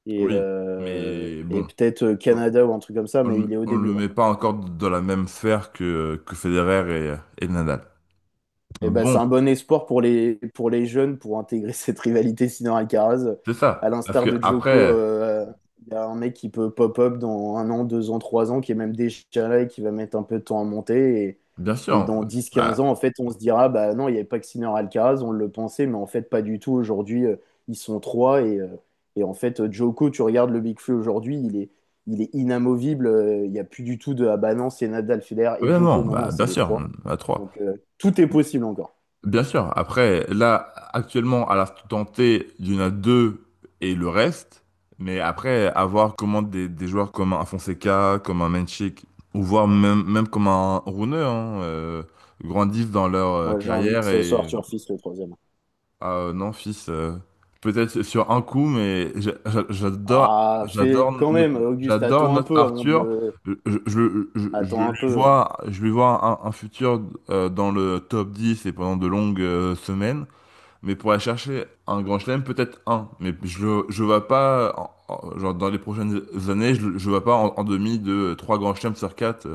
et, Oui, euh, mais et bon. peut-être Canada ou un truc comme ça, mais il est au On début, le ouais. met pas encore dans la même sphère que Federer et Nadal. Et ben, c'est Bon, un bon espoir pour les jeunes pour intégrer cette rivalité Sinner-Alcaraz. c'est À ça. Parce l'instar que de Djoko, après, il y a un mec qui peut pop-up dans 1 an, 2 ans, 3 ans, qui est même déjà là et qui va mettre un peu de temps à monter. bien Et sûr, dans 10-15 ans, bah, en fait, on se dira, bah non, il n'y avait pas que Sinner-Alcaraz, on le pensait, mais en fait, pas du tout. Aujourd'hui, ils sont trois. Et en fait, Djoko, tu regardes le Big Free aujourd'hui, il est inamovible. Il n'y a plus du tout de, ah bah non, c'est Nadal, Federer et Djoko. évidemment, Non, non, bah, c'est bien les sûr, trois. à trois. Donc, tout est possible encore. Bien sûr. Après, là, actuellement, à l'instant T, il y en a deux et le reste. Mais après, avoir comment des joueurs comme un Fonseca, comme un Menchik, ou voire même comme un Rune, hein, grandissent dans leur Moi, j'ai envie que carrière ce soit et Arthur Fils le troisième. ah non, fils, peut-être sur un coup, mais Ah, fais quand même, Auguste, j'adore attends un notre peu avant Arthur. de. Je Attends un lui peu. vois, je lui vois un futur dans le top 10 et pendant de longues semaines. Mais pour aller chercher un grand chelem, peut-être un. Mais je vois pas, genre dans les prochaines années, je vois pas en demi de trois grands chelems sur quatre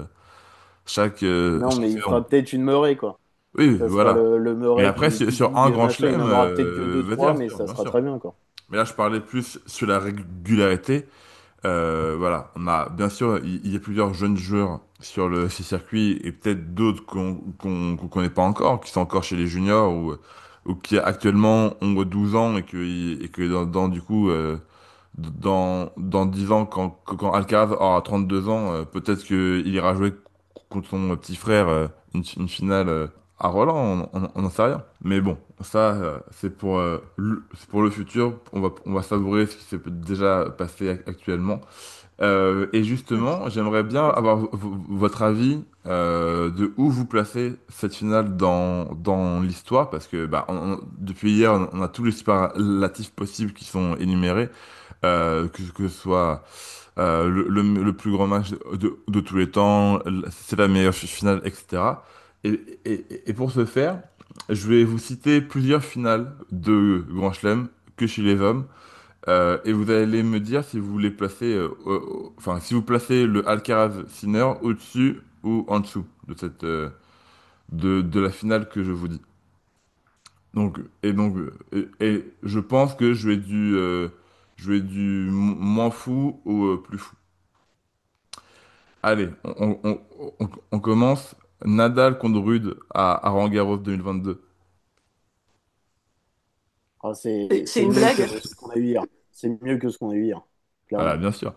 Non, chaque mais il saison. fera peut-être une Murray, quoi. Oui, Ça sera voilà. le Mais Murray après, qui sur un bouge, grand machin. Il chelem, n'en aura peut-être que deux, vas-y trois, mais Arthur, ça bien sera sûr. très bien, quoi. Mais là, je parlais plus sur la régularité. Voilà, on a bien sûr, il y a plusieurs jeunes joueurs sur le ce circuit et peut-être d'autres qu'on connaît pas encore, qui sont encore chez les juniors ou qui actuellement ont 12 ans et que du coup dans 10 ans quand Alcaraz aura 32 ans, peut-être qu'il ira jouer contre son petit frère une finale à Roland, on n'en sait rien. Mais bon, ça c'est pour le futur. On va savourer ce qui s'est déjà passé actuellement. Et justement, j'aimerais bien avoir votre avis de où vous placez cette finale dans l'histoire, parce que bah, depuis hier, on a tous les superlatifs possibles qui sont énumérés, que ce soit le plus grand match de tous les temps, c'est la meilleure finale, etc. Et pour ce faire, je vais vous citer plusieurs finales de Grand Chelem que chez les hommes. Et vous allez me dire si vous les placez, enfin, si vous placez le Alcaraz Sinner au-dessus ou en dessous de la finale que je vous dis. Et je pense que je vais du moins fou au plus fou. Allez, on commence. Nadal contre Rude à Roland-Garros 2022. Ah, C'est c'est une mieux blague? que ce qu'on a eu hier. C'est mieux que ce qu'on a eu hier, Voilà, clairement. bien sûr.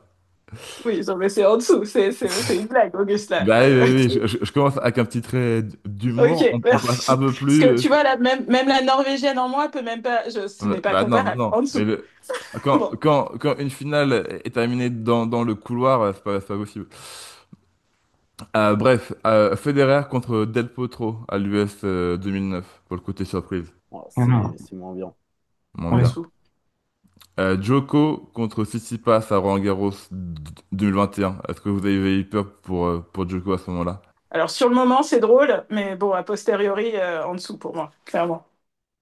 Oui, non, mais c'est en dessous, c'est une blague, Augustin. Bah oui, oui, oui, je commence avec un petit trait Ok, d'humour. On passe un merci. peu Parce plus. que tu vois, là, même la Norvégienne en moi peut même pas, ce n'est pas Bah non, comparable. non. En Mais dessous. quand, Bon. quand, quand une finale est terminée dans le couloir, c'est pas possible. Bref, Federer contre Del Potro à l'US 2009 pour le côté surprise. Oh, Ah non. c'est moins bien. Moins En Ouais. bien. dessous. Djoko contre Tsitsipas à Roland-Garros 2021. Est-ce que vous avez eu peur pour Djoko à ce moment-là? Alors, sur le moment, c'est drôle, mais bon, a posteriori, en dessous pour moi, clairement.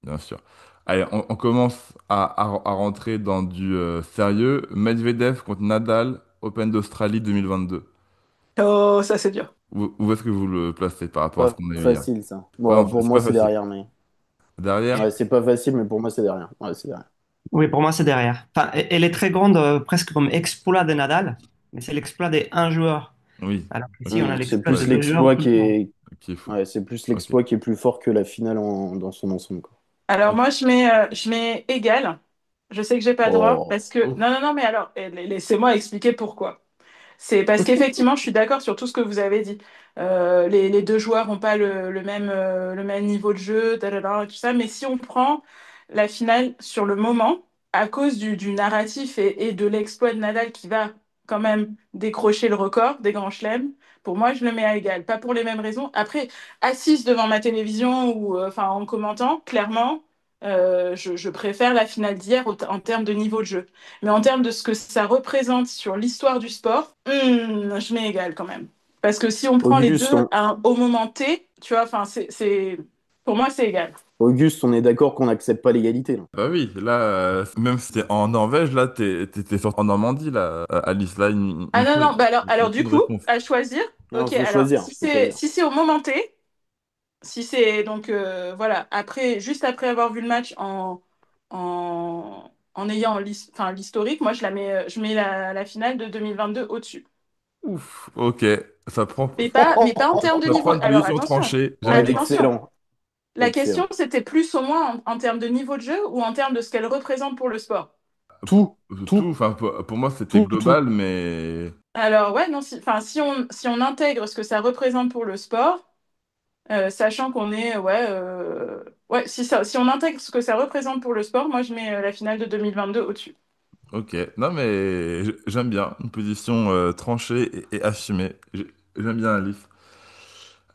Bien sûr. Allez, on commence à rentrer dans du sérieux. Medvedev contre Nadal, Open d'Australie 2022. Oh, ça, c'est dur. Où est-ce que vous le placez par rapport à ce Pas qu'on a eu hier? facile, ça. Ouais, Bon, non, pour c'est moi, pas c'est facile. derrière, mais. Derrière? Ouais, c'est pas facile, mais pour moi, c'est derrière. Ouais, c'est derrière. Oui, pour moi, c'est derrière. Enfin, elle est très grande, presque comme exploit de Nadal, mais c'est l'exploit des un joueur. Oui. Alors qu'ici, Ok. on a C'est l'exploit de plus Ouais, deux joueurs l'exploit tout qui le temps. est. qui est fou. Ouais, c'est plus Ok. l'exploit qui est plus fort que la finale dans son ensemble, quoi. Alors, moi, je mets égal. Je sais que j'ai pas droit Oh. parce que. Ouf. Non, non, non, mais alors, laissez-moi expliquer pourquoi. C'est parce qu'effectivement, je suis d'accord sur tout ce que vous avez dit. Les deux joueurs n'ont pas le même niveau de jeu, et tout ça. Mais si on prend la finale sur le moment, à cause du narratif et de l'exploit de Nadal qui va quand même décrocher le record des grands chelems, pour moi, je le mets à égal. Pas pour les mêmes raisons. Après, assise devant ma télévision ou enfin en commentant, clairement, je préfère la finale d'hier en termes de niveau de jeu. Mais en termes de ce que ça représente sur l'histoire du sport, je mets égal quand même. Parce que si on prend les Auguste, deux on... au moment T, tu vois, enfin, pour moi, c'est égal. Auguste, on est d'accord qu'on n'accepte pas l'égalité, là. Bah oui, là, même si t'es en Norvège, là, t'es sorti en Normandie, là, Alice, là, Ah non, non, bah alors il faut du une coup, réponse. à choisir, Non, ok, faut alors choisir, si faut c'est choisir. si c'est au moment T, si c'est donc voilà, juste après avoir vu le match en ayant enfin, l'historique, moi je mets la finale de 2022 au-dessus. Ouf, ok, ça prend, Mais pas en termes de ça prend niveau. une Alors position attention, tranchée, j'aime Ouais, bien. attention. excellent, La question, excellent. c'était plus au moins en termes de niveau de jeu ou en termes de ce qu'elle représente pour le sport. Tout, Tout, tout, enfin, pour moi, c'était tout, tout. global, mais Alors ouais, non, enfin, si on intègre ce que ça représente pour le sport, sachant qu'on est, ouais, si on intègre ce que ça représente pour le sport, moi je mets la finale de 2022 au-dessus. ok. Non, mais j'aime bien une position tranchée et assumée. J'aime bien Alice.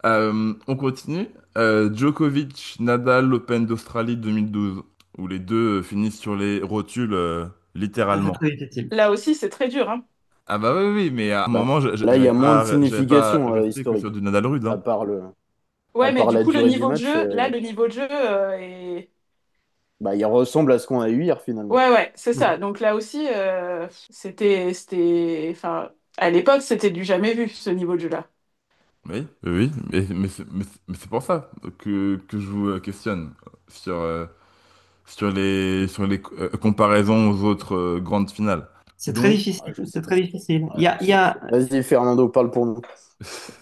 On continue. Djokovic, Nadal, Open d'Australie 2012, où les deux finissent sur les rotules Un peu littéralement. trop difficile. Là aussi, c'est très dur, hein. Ah bah oui, oui, mais à un Bah, moment, là, il y a moins de j'avais pas signification resté que sur historique, du Nadal rude, à hein. part à Ouais, mais part du la coup, le durée du niveau de match. jeu, là, le niveau de jeu est. Bah, il ressemble à ce qu'on a eu hier, finalement. Ouais, ouais, c'est Mm. ça. Donc là aussi, enfin, à l'époque, c'était du jamais vu, ce niveau de jeu-là. Oui, oui, mais c'est pour ça que je vous questionne sur, sur les comparaisons aux autres grandes finales. C'est très Donc, Ah, difficile. je sais C'est pas. très difficile. Ouais, Il y a... vas-y, Fernando, parle pour nous.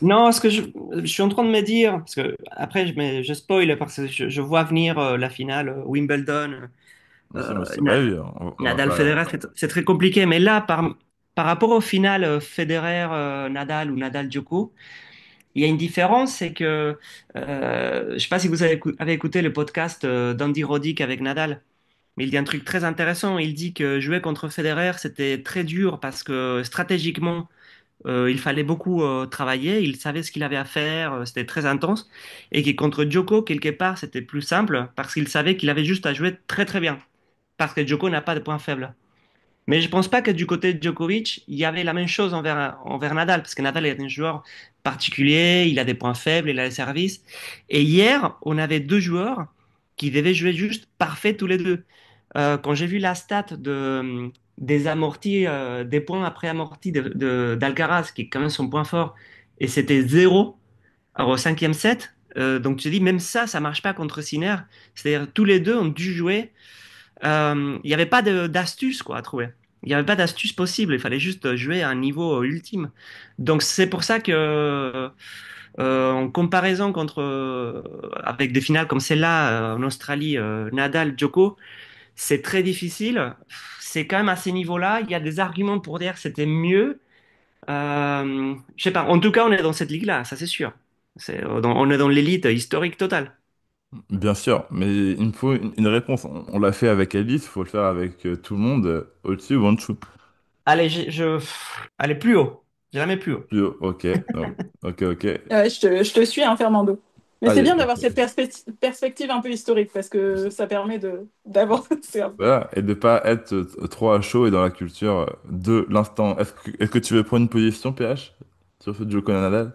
Non, je suis en train de me dire, parce que après je spoil parce que je vois venir la finale Wimbledon, mais euh, c'est vrai, on va Nadal pas. Federer, c'est très compliqué. Mais là, par rapport au final Federer Nadal ou Nadal Djoko, il y a une différence, c'est que je sais pas si vous avez écouté le podcast d'Andy Roddick avec Nadal. Mais il dit un truc très intéressant. Il dit que jouer contre Federer, c'était très dur parce que stratégiquement, il fallait beaucoup travailler. Il savait ce qu'il avait à faire. C'était très intense. Et que contre Djoko, quelque part, c'était plus simple parce qu'il savait qu'il avait juste à jouer très très bien. Parce que Djoko n'a pas de points faibles. Mais je pense pas que du côté de Djokovic, il y avait la même chose envers Nadal, parce que Nadal est un joueur particulier, il a des points faibles, il a les services. Et hier, on avait deux joueurs qui devaient jouer juste parfait tous les deux. Quand j'ai vu la stat des amortis, des points après amortis d'Alcaraz, qui est quand même son point fort, et c'était zéro alors, au cinquième set, donc tu te dis, même ça marche pas contre Sinner. C'est-à-dire, tous les deux ont dû jouer il n'y avait pas d'astuce quoi à trouver. Il n'y avait pas d'astuce possible. Il fallait juste jouer à un niveau ultime. Donc c'est pour ça que en comparaison avec des finales comme celle-là en Australie, Nadal, Djoko, c'est très difficile. C'est quand même à ces niveaux-là. Il y a des arguments pour dire que c'était mieux. Je sais pas. En tout cas, on est dans cette ligue-là, ça c'est sûr. On est dans l'élite historique totale. Bien sûr, mais il me faut une réponse. On l'a fait avec Alice, il faut le faire avec tout le monde, au-dessus ou en dessous. Allez, allez plus haut. Jamais plus haut. Ok, non, ok, ok. Ouais, je te suis, hein, Fernando. Mais c'est Allez, bien d'avoir cette perspective un peu historique parce que ça permet d'avancer un peu. voilà, et de pas être trop à chaud et dans la culture de l'instant. Est-ce que tu veux prendre une position, PH, sur ce Djoko Nadal?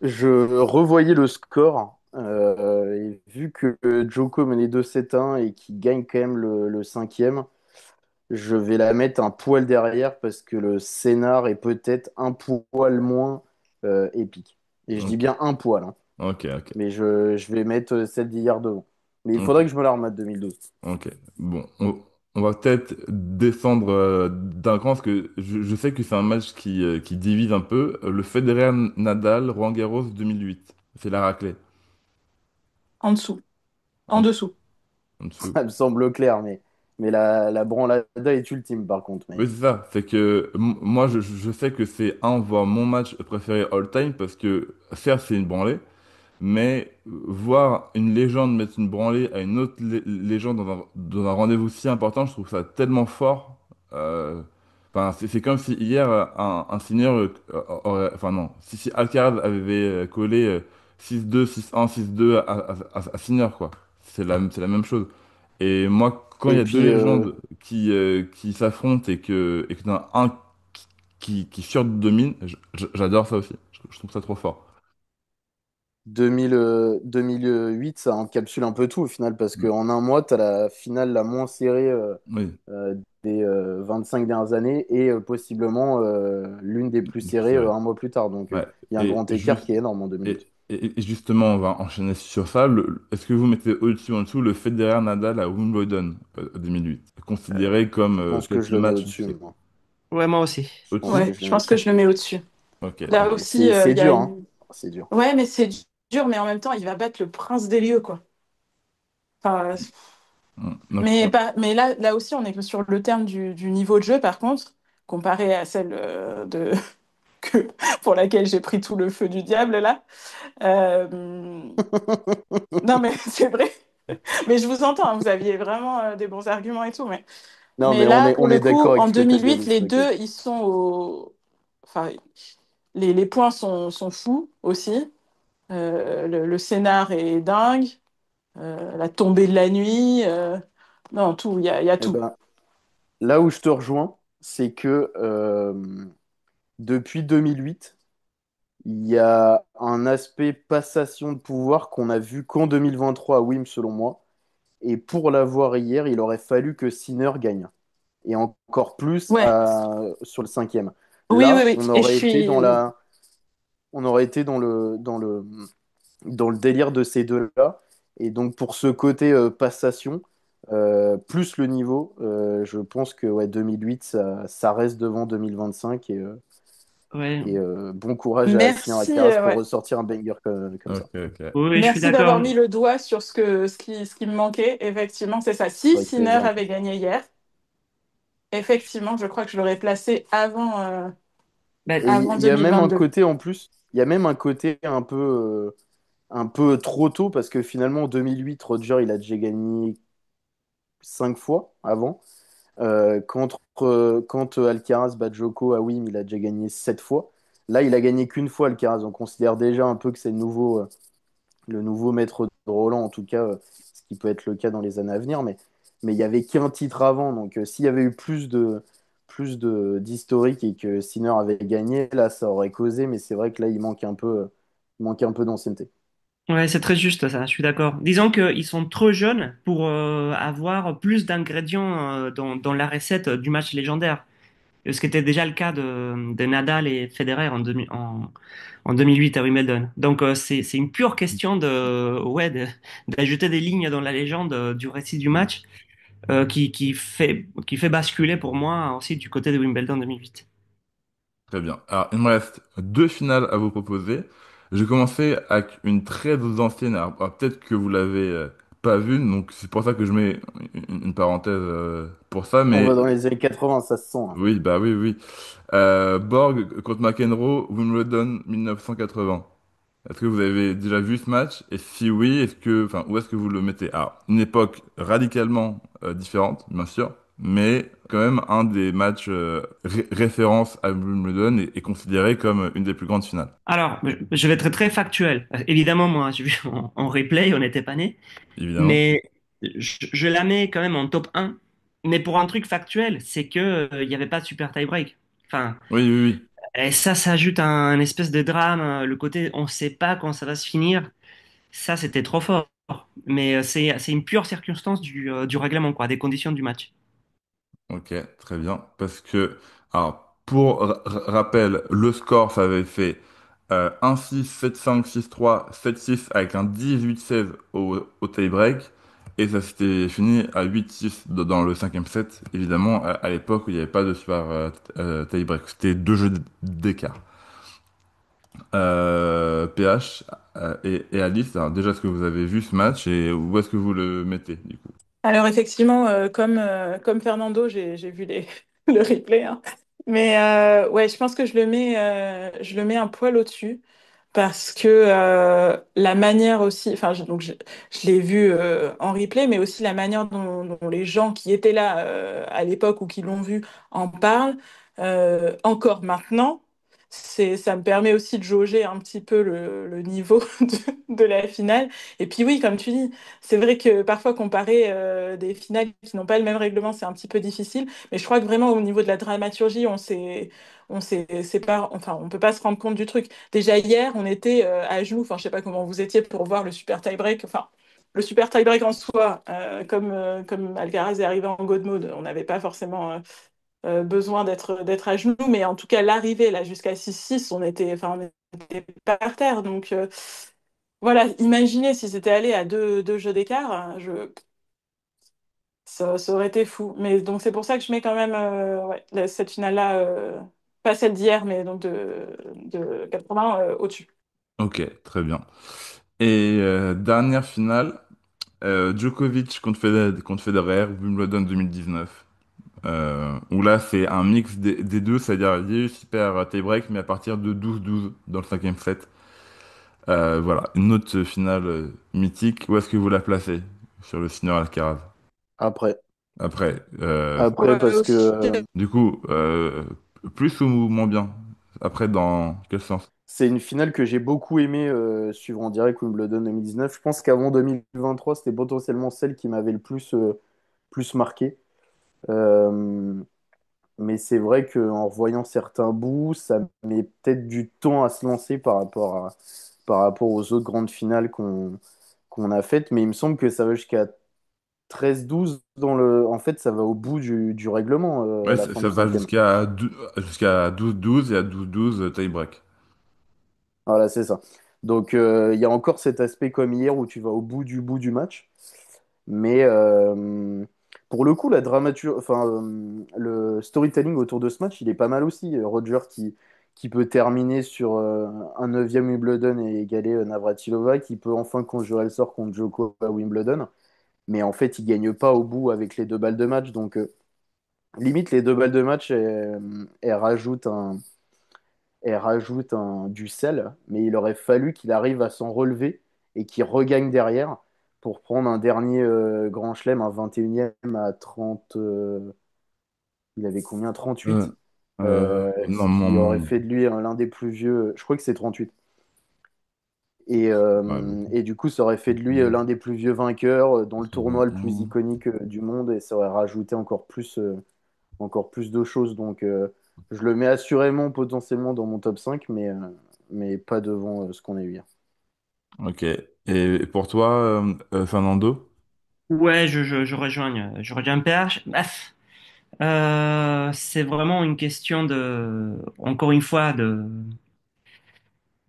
Je revoyais le score et vu que Djoko menait 2-7-1 et qu'il gagne quand même le cinquième, je vais la mettre un poil derrière parce que le scénar est peut-être un poil moins épique. Et je dis Ok, bien un poil, hein. ok, ok, Mais je vais mettre celle d'hier devant. Mais il faudrait que ok, je me la remette 2012. ok. Bon, on va peut-être descendre d'un cran parce que je sais que c'est un match qui divise un peu. Le Federer-Nadal, Roland-Garros 2008. C'est la raclée. En dessous, en En, dessous. en dessous. Ça me semble clair, mais la branlada est ultime par contre. Oui, Mais c'est ça. C'est que moi, je sais que c'est un, voire mon match préféré all-time parce que, certes, c'est une branlée, mais voir une légende mettre une branlée à une autre légende dans un rendez-vous si important, je trouve ça tellement fort. Euh, Enfin, c'est comme si hier, un senior enfin non, si Alcaraz avait collé 6-2, 6-1, 6-2 à Sinner, quoi. C'est la même chose. Et moi, quand il y et a deux puis légendes qui s'affrontent et qu'il y en a un qui surdomine, j'adore ça aussi. Je trouve ça trop fort. 2008, ça encapsule un peu tout au final parce Mm. qu'en un mois, tu as la finale la moins serrée Oui, des 25 dernières années et possiblement l'une des plus je serrées dirais. un mois plus tard. Donc Ouais. il y a un Et grand écart juste, qui est énorme en 2008. et justement, on va enchaîner sur ça. Est-ce que vous mettez au-dessus ou en dessous le Federer-Nadal à Wimbledon 2008, considéré comme Je pense que peut-être je le le mets match du au-dessus, siècle? moi. Ouais, moi aussi. Je pense Au-dessus? que Ouais, je le je mets pense que au-dessus. je le mets au-dessus. Ok, Là bon. aussi, C'est il y a dur, hein. une... C'est dur. Ouais, mais c'est dur, mais en même temps, il va battre le prince des lieux, quoi. Enfin, Donc, mais là aussi, on est sur le terme du niveau de jeu, par contre, comparé à celle que, pour laquelle j'ai pris tout le feu du diable, là. Euh, Non, mais c'est vrai. Mais je vous entends, hein, vous aviez vraiment des bons arguments et tout. Non, Mais mais là, pour on le est coup, d'accord avec en ce que tu as dit, 2008, Alice, les t'inquiète. deux, ils sont au... Enfin, les points sont fous aussi. Le scénar est dingue. La tombée de la nuit. Non, tout, il y a Eh tout. ben, là où je te rejoins, c'est que depuis 2008, il y a un aspect passation de pouvoir qu'on a vu qu'en 2023 à Wim, selon moi. Et pour l'avoir hier, il aurait fallu que Sinner gagne. Et encore plus Ouais, sur le cinquième. oui, oui, Là, oui. Et je suis... on aurait été dans le délire de ces deux-là. Et donc, pour ce côté passation, plus le niveau, je pense que ouais, 2008, ça reste devant 2025 Ouais. bon courage à Sinner Merci, Alcaraz pour ouais. ressortir un banger comme Ok, ça. ok. Oui, je suis Merci d'avoir d'accord. mis le doigt sur ce qui me manquait. Effectivement, c'est ça. Si Avec Sinner plaisir. avait gagné hier, effectivement, je crois que je l'aurais placé Ben, Et avant il y a même un 2022. côté en plus, il y a même un côté un peu trop tôt parce que finalement en 2008, Roger, il a déjà gagné 5 fois avant. Quand Alcaraz bat Djoko à Wim, il a déjà gagné 7 fois. Là, il a gagné qu'une fois Alcaraz. On considère déjà un peu que c'est le nouveau maître de Roland, en tout cas, ce qui peut être le cas dans les années à venir. Mais il n'y avait qu'un titre avant. Donc, s'il y avait eu d'historique et que Sinner avait gagné, là, ça aurait causé. Mais c'est vrai que là, il manque un peu d'ancienneté. ouais, c'est très juste ça, je suis d'accord. Disons qu'ils sont trop jeunes pour avoir plus d'ingrédients dans la recette du match légendaire. Ce qui était déjà le cas de Nadal et Federer en 2008 à Wimbledon. Donc c'est une pure question d'ajouter des lignes dans la légende du récit du match qui fait basculer pour moi aussi du côté de Wimbledon 2008. Très bien. Alors, il me reste deux finales à vous proposer. Je vais commencer avec une très ancienne. Alors, peut-être que vous l'avez pas vue, donc c'est pour ça que je mets une parenthèse pour ça. On Mais va dans les années 80, ça se sent, hein. oui, bah oui, oui. Borg contre McEnroe, Wimbledon 1980. Est-ce que vous avez déjà vu ce match? Et si oui, enfin, où est-ce que vous le mettez? Alors, une époque radicalement différente, bien sûr, mais quand même un des matchs référence à Wimbledon est considéré comme une des plus grandes finales, Alors, je vais être très factuel. Évidemment, moi, j'ai vu en replay, on n'était pas nés. évidemment. Mais je la mets quand même en top 1. Mais pour un truc factuel, c'est que il n'y avait pas de super tie-break. Enfin, Oui, oui, oui. et ça s'ajoute à un espèce de drame. Le côté, on ne sait pas quand ça va se finir. Ça, c'était trop fort. Mais c'est une pure circonstance du règlement, quoi, des conditions du match. Ok, très bien. Parce que, alors, pour rappel, le score, ça avait fait 1-6, 7-5, 6-3, 7-6 avec un 18-16 au tie-break. Et ça s'était fini à 8-6 dans le cinquième set, évidemment, à l'époque où il n'y avait pas de super tie-break. C'était deux jeux d'écart. PH et Alice, alors déjà, est-ce que vous avez vu ce match et où est-ce que vous le mettez, du coup? Alors effectivement, comme Fernando, j'ai vu le replay, hein. Mais ouais, je pense que je le mets un poil au-dessus parce que la manière aussi, je l'ai vu en replay, mais aussi la manière dont les gens qui étaient là à l'époque ou qui l'ont vu en parlent encore maintenant. Ça me permet aussi de jauger un petit peu le niveau de la finale. Et puis oui, comme tu dis, c'est vrai que parfois comparer des finales qui n'ont pas le même règlement, c'est un petit peu difficile. Mais je crois que vraiment au niveau de la dramaturgie, c'est pas, enfin, on peut pas se rendre compte du truc. Déjà hier, on était à genoux. Enfin, je sais pas comment vous étiez pour voir le super tie-break. Enfin, le super tie-break en soi, comme Alcaraz est arrivé en God mode, on n'avait pas forcément besoin d'être à genoux. Mais en tout cas, l'arrivée là jusqu'à 6-6, on était par terre. Donc voilà, imaginez si c'était allé à deux jeux d'écart, ça aurait été fou. Mais donc c'est pour ça que je mets quand même ouais, cette finale-là, pas celle d'hier, mais donc de 80 au-dessus. Ok, très bien. Et dernière finale, Djokovic contre Federer, Wimbledon 2019. Où là, c'est un mix des deux, c'est-à-dire il y a eu super tie-break, mais à partir de 12-12 dans le cinquième set. Voilà, une autre finale mythique. Où est-ce que vous la placez sur le Sinner Alcaraz? Après, Après, après Ouais, parce que aussi. du coup, plus ou moins bien? Après, dans quel sens? c'est une finale que j'ai beaucoup aimé suivre en direct Wimbledon 2019. Je pense qu'avant 2023, c'était potentiellement celle qui m'avait le plus marqué. Euh, mais c'est vrai qu'en revoyant certains bouts, ça met peut-être du temps à se lancer par rapport aux autres grandes finales qu'on a faites. Mais il me semble que ça va jusqu'à 13-12 En fait, ça va au bout du règlement à Ouais, la ça, fin ça du va cinquième. jusqu'à 12-12 et à 12-12 tie-break. Voilà, c'est ça. Donc, il y a encore cet aspect comme hier où tu vas au bout du match. Mais pour le coup, le storytelling autour de ce match, il est pas mal aussi. Roger qui peut terminer sur un neuvième Wimbledon et égaler Navratilova, qui peut enfin conjurer le sort contre Djoko à Wimbledon. Mais en fait, il gagne pas au bout avec les deux balles de match. Donc, limite, les deux balles de match, elles du sel. Mais il aurait fallu qu'il arrive à s'en relever et qu'il regagne derrière pour prendre un dernier Grand Chelem, un 21e à 30. Il avait combien? Euh, 38. non, Ce qui aurait fait de lui l'un des plus vieux. Je crois que c'est 38. ouais, Et du coup, ça aurait fait de lui l'un des plus vieux vainqueurs dans le tournoi le plus 21. iconique du monde et ça aurait rajouté encore plus de choses. Donc, je le mets assurément potentiellement dans mon top 5 mais pas devant ce qu'on a eu hier. Ok. Et pour toi, Fernando? Ouais, je rejoins Perche. Bref, c'est vraiment une question encore une fois,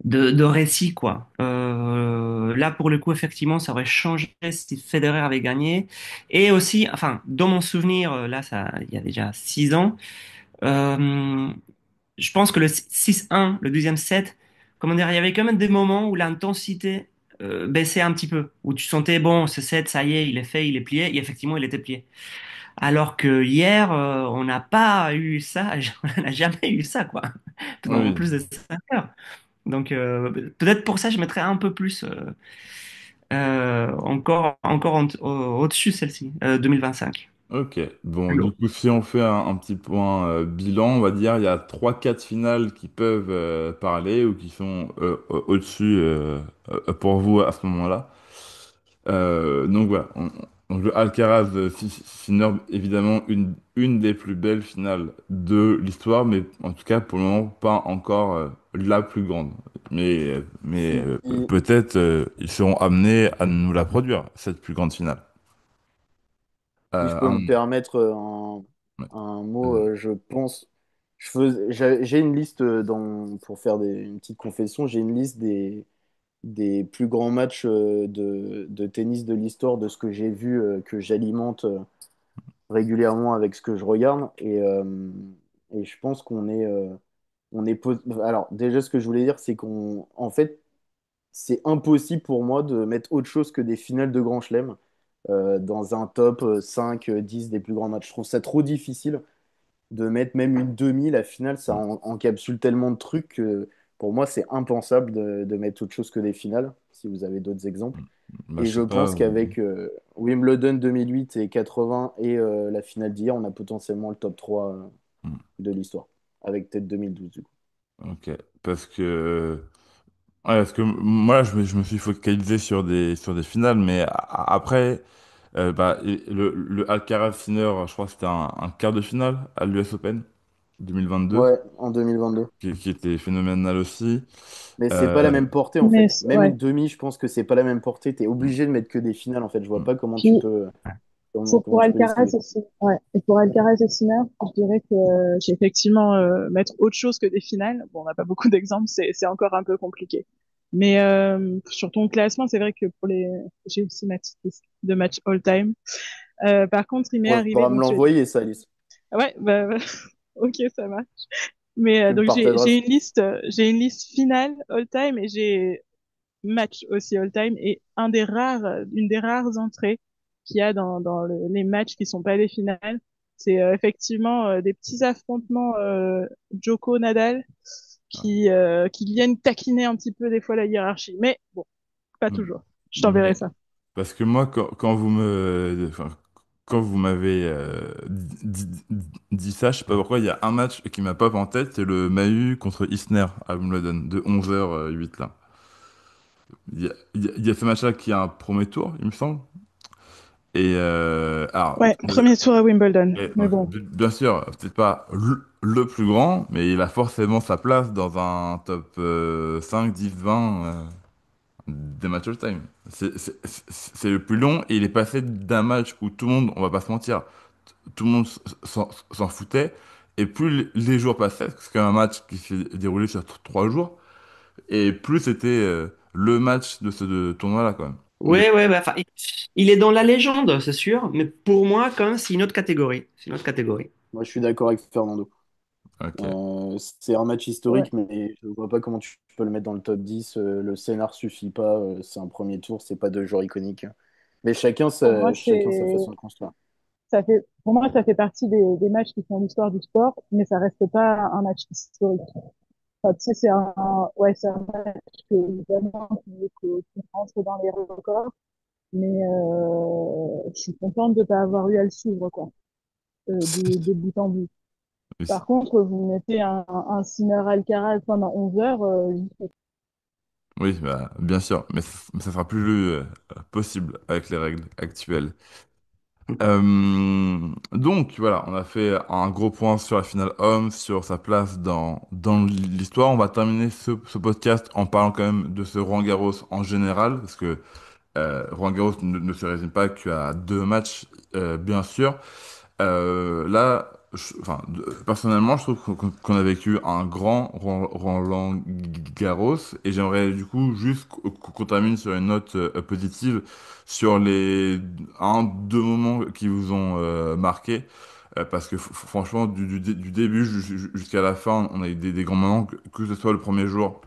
de récit, quoi. Là, pour le coup, effectivement, ça aurait changé si Federer avait gagné. Et aussi, enfin, dans mon souvenir, là, il y a déjà 6 ans, euh, je pense que le 6-1, le deuxième set, comment dire, il y avait quand même des moments où l'intensité baissait un petit peu, où tu sentais, bon, ce set, ça y est, il est fait, il est plié, et effectivement, il était plié. Alors que hier, on n'a pas eu ça, on n'a jamais eu ça, quoi, pendant Oui. plus de 5 heures. Donc peut-être pour ça, je mettrais un peu plus encore au-dessus celle-ci, 2025. Ok. Bon, Plus du haut. coup, si on fait un petit point bilan, on va dire il y a trois, quatre finales qui peuvent parler ou qui sont au-dessus pour vous à ce moment-là. Donc voilà. Donc le Alcaraz Sinner, évidemment une des plus belles finales de l'histoire, mais en tout cas pour le moment pas encore la plus grande. Si, Peut-être ils seront amenés à nous la produire, cette plus grande finale. Si je peux me Un- permettre ouais, un mot, vas-y. je pense. J'ai une liste pour faire une petite confession, j'ai une liste des plus grands matchs de tennis de l'histoire, de ce que j'ai vu, que j'alimente régulièrement avec ce que je regarde. Et je pense on est. Alors, déjà, ce que je voulais dire, c'est en fait, c'est impossible pour moi de mettre autre chose que des finales de Grand Chelem dans un top 5 10 des plus grands matchs. Je trouve ça trop difficile de mettre même une demi. La finale, ça encapsule tellement de trucs que pour moi, c'est impensable de mettre autre chose que des finales, si vous avez d'autres exemples. Bah, Et je je sais pas. pense qu'avec Wimbledon 2008 et 80 et la finale d'hier, on a potentiellement le top 3 de l'histoire, avec peut-être 2012 du coup. Ok. Parce que ouais, parce que moi je me suis focalisé sur des finales, mais après bah, et le Alcaraz Sinner, je crois que c'était un quart de finale à l'US Open 2022, Ouais, en 2022. qui était phénoménal aussi. Mais c'est pas la Euh, même portée en Mais fait. Même ouais. une demi, je pense que c'est pas la même portée. T'es obligé de mettre que des finales en fait. Je vois pas comment tu Puis peux pour comment tu peux Alcaraz l'estimer. aussi, ouais. Et pour Alcaraz et Sinner, je dirais que j'ai effectivement mettre autre chose que des finales. Bon, on n'a pas beaucoup d'exemples, c'est encore un peu compliqué. Mais sur ton classement, c'est vrai que j'ai aussi ma petite liste de matchs all-time. Par contre, il m'est arrivé, Faudra me donc l'envoyer ça, Alice. ouais, bah, ok, ça va. Mais Tu me donc j'ai partageras. une liste finale all-time et j'ai match aussi all-time et une des rares entrées qu'il y a dans les matchs qui sont pas des finales. C'est effectivement des petits affrontements Djoko-Nadal qui viennent taquiner un petit peu des fois la hiérarchie. Mais bon, pas toujours. Je t'enverrai mais ça. parce que moi enfin, quand vous m'avez dit ça, je sais pas pourquoi, il y a un match qui m'a pop en tête, c'est le Mahut contre Isner à Wimbledon de 11h08 là. Il y a ce match-là qui a un premier tour, il me semble. Alors, Ouais, premier tour à Wimbledon. Mais bon, bien sûr, peut-être pas le plus grand, mais il a forcément sa place dans un top 5, 10, 20 des matchs all-time. C'est le plus long et il est passé d'un match où tout le monde, on va pas se mentir, tout le monde s'en foutait. Et plus les jours passaient, parce que c'est un match qui s'est déroulé sur 3 jours, et plus c'était le match de ce tournoi-là, quand même. Ouais, ouais, bah, enfin, il est dans la légende, c'est sûr, mais pour moi, quand même, c'est une autre catégorie. C'est une autre catégorie. Moi, je suis d'accord avec Fernando. Ok. C'est un match Ouais. historique, mais je vois pas comment tu peux le mettre dans le top 10. Le scénar suffit pas. C'est un premier tour, c'est pas deux joueurs iconiques. Mais Pour moi, chacun sa façon de construire. pour moi, ça fait partie des matchs qui font l'histoire du sport, mais ça reste pas un match historique. Enfin, tu sais, ouais, c'est un match que, évidemment, qui rentre dans les records, mais je suis contente de ne pas avoir eu à le suivre, quoi, de bout en bout. Oui, Par contre, vous mettez un Sinner Alcaraz pendant 11 heures, oui, bah, bien sûr, mais ça sera plus possible avec les règles actuelles. Donc voilà, on a fait un gros point sur la finale homme, sur sa place dans l'histoire. On va terminer ce podcast en parlant quand même de ce Roland-Garros en général, parce que Roland-Garros ne se résume pas qu'à deux matchs, bien sûr. Là, enfin, personnellement, je trouve qu'on a vécu un grand Roland Garros et j'aimerais du coup juste qu'on termine sur une note positive sur les un, deux moments qui vous ont marqué. Parce que franchement, du début jusqu'à la fin, on a eu des grands moments, que ce soit le premier jour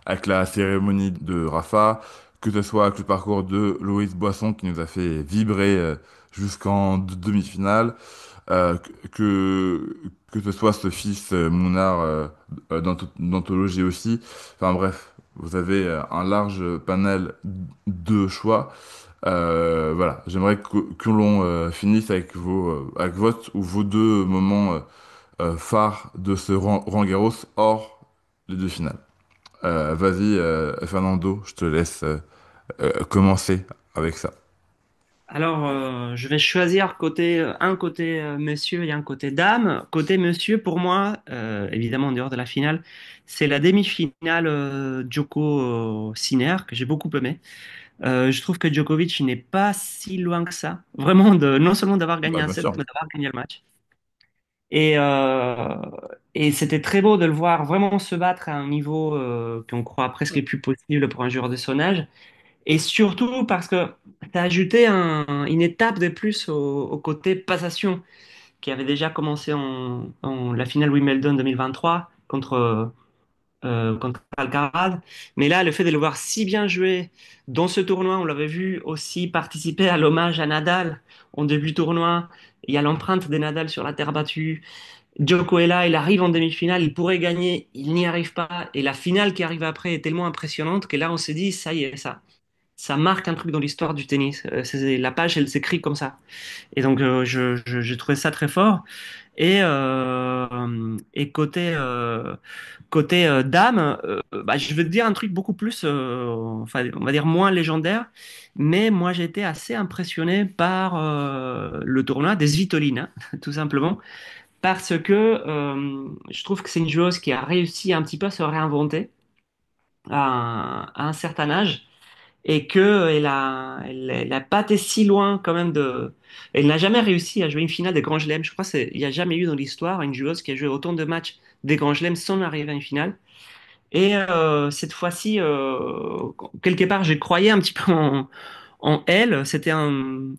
avec la cérémonie de Rafa, que ce soit avec le parcours de Loïs Boisson qui nous a fait vibrer jusqu'en demi-finale, que, que ce soit ce fils Mounard d'anthologie aussi. Enfin bref, vous avez un large panel de choix. Voilà, j'aimerais que l'on finisse avec avec votre ou vos deux moments phares de ce Roland Garros hors les deux finales. Vas-y, Fernando, je te laisse commencer avec ça. Alors, je vais choisir un côté monsieur et un côté dame. Côté monsieur, pour moi, évidemment en dehors de la finale, c'est la demi-finale Djoko-Sinner que j'ai beaucoup aimé. Je trouve que Djokovic n'est pas si loin que ça, vraiment non seulement d'avoir gagné Bah, un bien set, sûr. mais d'avoir gagné le match. Et, euh, et c'était très beau de le voir vraiment se battre à un niveau qu'on croit presque le plus possible pour un joueur de son âge. Et surtout parce que ça a ajouté une étape de plus au côté passation qui avait déjà commencé en la finale Wimbledon 2023 contre Alcaraz. Mais là, le fait de le voir si bien jouer dans ce tournoi, on l'avait vu aussi participer à l'hommage à Nadal en début de tournoi. Il y a l'empreinte de Nadal sur la terre battue. Djoko est là, il arrive en demi-finale, il pourrait gagner, il n'y arrive pas. Et la finale qui arrive après est tellement impressionnante que là, on s'est dit, ça y est, ça marque un truc dans l'histoire du tennis. La page, elle s'écrit comme ça. Et donc, j'ai trouvé ça très fort. Et côté dame, bah, je vais te dire un truc beaucoup plus, enfin, on va dire moins légendaire, mais moi j'ai été assez impressionné par le tournoi des Svitolina, tout simplement, parce que je trouve que c'est une joueuse qui a réussi un petit peu à se réinventer à un certain âge et que elle a pas été si loin quand même elle n'a jamais réussi à jouer une finale des Grands Chelems. Je crois il n'y a jamais eu dans l'histoire une joueuse qui a joué autant de matchs des Grands Chelems sans arriver à une finale. Et cette fois-ci, quelque part, j'ai croyé un petit peu en elle.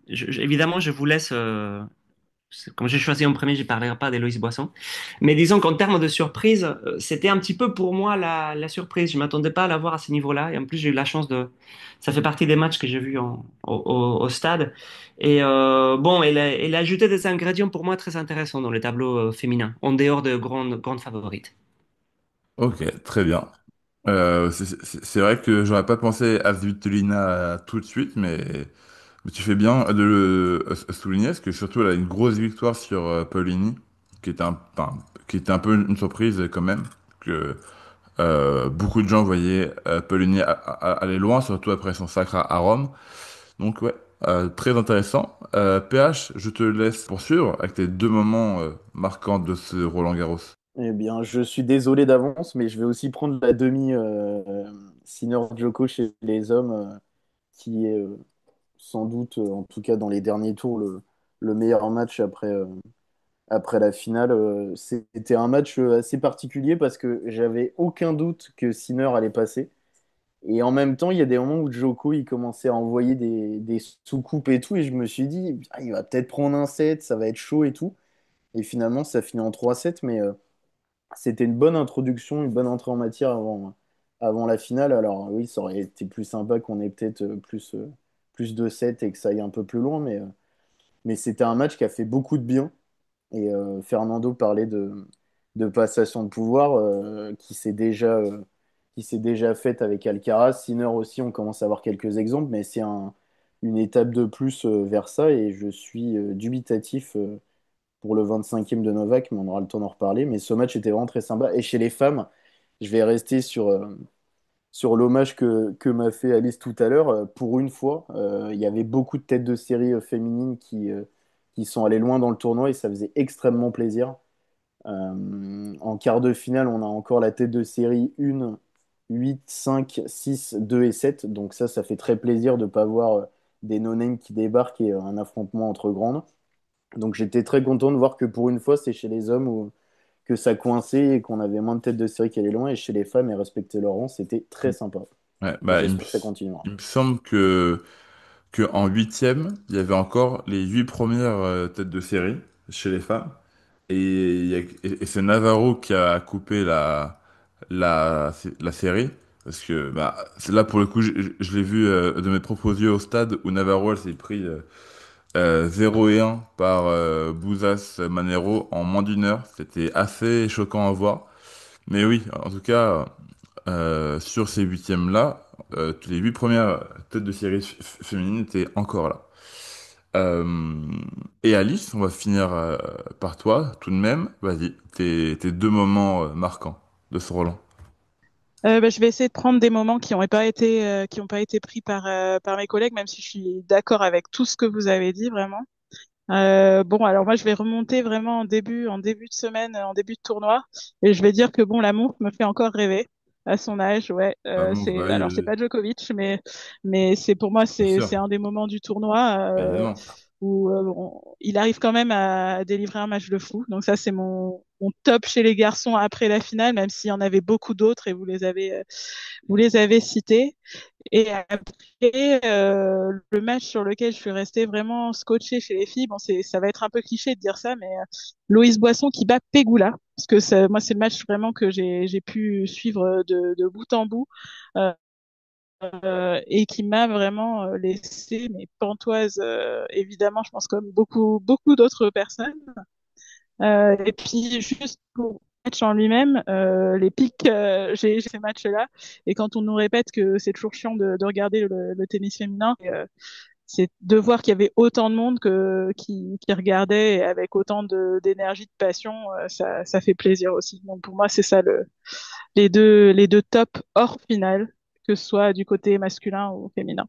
Évidemment, je vous laisse. Comme j'ai choisi en premier, je ne parlerai pas d'Héloïse Boisson. Mais disons qu'en termes de surprise, c'était un petit peu pour moi la surprise. Je ne m'attendais pas à la voir à ce niveau-là. Et en plus, j'ai eu la chance de. Ça fait partie des matchs que j'ai vus au stade. Et bon, elle a ajouté des ingrédients pour moi très intéressants dans le tableau féminin, en dehors de grandes favorites. Ok, très bien. C'est vrai que j'aurais pas pensé à Svitolina tout de suite, mais tu fais bien de le souligner, parce que surtout elle a une grosse victoire sur Paulini, qui était enfin, qui était un peu une surprise quand même, que beaucoup de gens voyaient Paulini aller loin, surtout après son sacre à Rome. Donc ouais, très intéressant. PH, je te laisse poursuivre avec tes deux moments marquants de ce Roland-Garros. Eh bien, je suis désolé d'avance, mais je vais aussi prendre la demi Sinner Djoko chez les hommes, qui est sans doute, en tout cas dans les derniers tours, le meilleur match après la finale. C'était un match assez particulier parce que j'avais aucun doute que Sinner allait passer. Et en même temps, il y a des moments où Djoko, il commençait à envoyer des sous-coupes et tout, et je me suis dit, ah, il va peut-être prendre un set, ça va être chaud et tout. Et finalement, ça finit en 3-7, mais c'était une bonne introduction, une bonne entrée en matière avant la finale. Alors oui, ça aurait été plus sympa qu'on ait peut-être plus de 7 et que ça aille un peu plus loin, mais c'était un match qui a fait beaucoup de bien. Et Fernando parlait de passation de pouvoir qui s'est déjà faite avec Alcaraz. Sinner aussi, on commence à avoir quelques exemples, mais c'est une étape de plus vers ça et je suis dubitatif pour le 25e de Novak, mais on aura le temps d'en reparler. Mais ce match était vraiment très sympa. Et chez les femmes, je vais rester sur l'hommage que m'a fait Alice tout à l'heure. Pour une fois, il y avait beaucoup de têtes de série féminines qui sont allées loin dans le tournoi et ça faisait extrêmement plaisir. En quart de finale, on a encore la tête de série 1, 8, 5, 6, 2 et 7. Donc ça fait très plaisir de ne pas voir des no-names qui débarquent et un affrontement entre grandes. Donc j'étais très content de voir que pour une fois, c'est chez les hommes que ça coinçait et qu'on avait moins de têtes de série qui allaient loin. Et chez les femmes, elles respectaient leur rang. C'était très sympa. Ouais, Et bah, j'espère que ça continuera. il me semble que en huitième, il y avait encore les huit premières têtes de série chez les femmes. Et, et c'est Navarro qui a coupé la série. Parce que bah, c'est là, pour le coup, je l'ai vu de mes propres yeux au stade où Navarro elle s'est pris 0 et 1 par Bouzas Manero en moins d'une heure. C'était assez choquant à voir. Mais oui, en tout cas, sur ces huitièmes-là, les huit premières têtes de série féminines étaient encore là. Euh, et Alice, on va finir par toi, tout de même. Vas-y, tes deux moments marquants de ce Roland. Je vais essayer de prendre des moments qui ont pas été pris par mes collègues, même si je suis d'accord avec tout ce que vous avez dit, vraiment. Bon, alors moi, je vais remonter vraiment en début de semaine, en début de tournoi, et je vais dire que bon, l'amour me fait encore rêver à son âge. Ouais, Ah bon, bah oui, alors c'est pas Djokovic, mais c'est pour moi, bien c'est sûr, un des moments du tournoi évidemment. où il arrive quand même à délivrer un match de fou. Donc ça, c'est mon top chez les garçons après la finale, même s'il y en avait beaucoup d'autres et vous les avez cités. Et après, le match sur lequel je suis restée vraiment scotchée chez les filles, bon, ça va être un peu cliché de dire ça, mais Loïs Boisson qui bat Pegula, parce que moi, c'est le match vraiment que j'ai pu suivre de bout en bout, euh, et qui m'a vraiment laissé mes pantoises, évidemment, je pense comme beaucoup d'autres personnes. Et puis juste pour le match en lui-même, les pics, j'ai ces matchs-là. Et quand on nous répète que c'est toujours chiant de regarder le tennis féminin, c'est de voir qu'il y avait autant de monde qui regardait et avec autant d'énergie, de passion, ça fait plaisir aussi. Donc pour moi, c'est ça les deux tops hors finale, que ce soit du côté masculin ou féminin.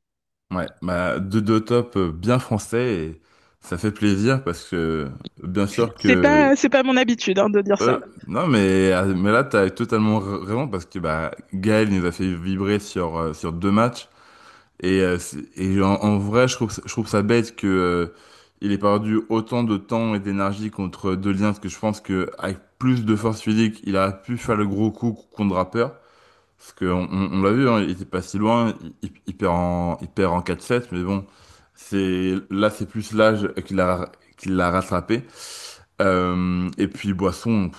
Ouais, bah, deux top bien français et ça fait plaisir parce que bien sûr que C'est pas mon habitude hein, de dire ça. non mais là t'as totalement raison parce que bah Gaël nous a fait vibrer sur deux matchs et en vrai je trouve ça bête que il ait perdu autant de temps et d'énergie contre Delien parce que je pense que avec plus de force physique il aurait pu faire le gros coup contre Draper. Parce qu'on on l'a vu, hein, il était pas si loin, il perd en 4-7, mais bon, là c'est plus l'âge qui l'a rattrapé. Et puis Boisson,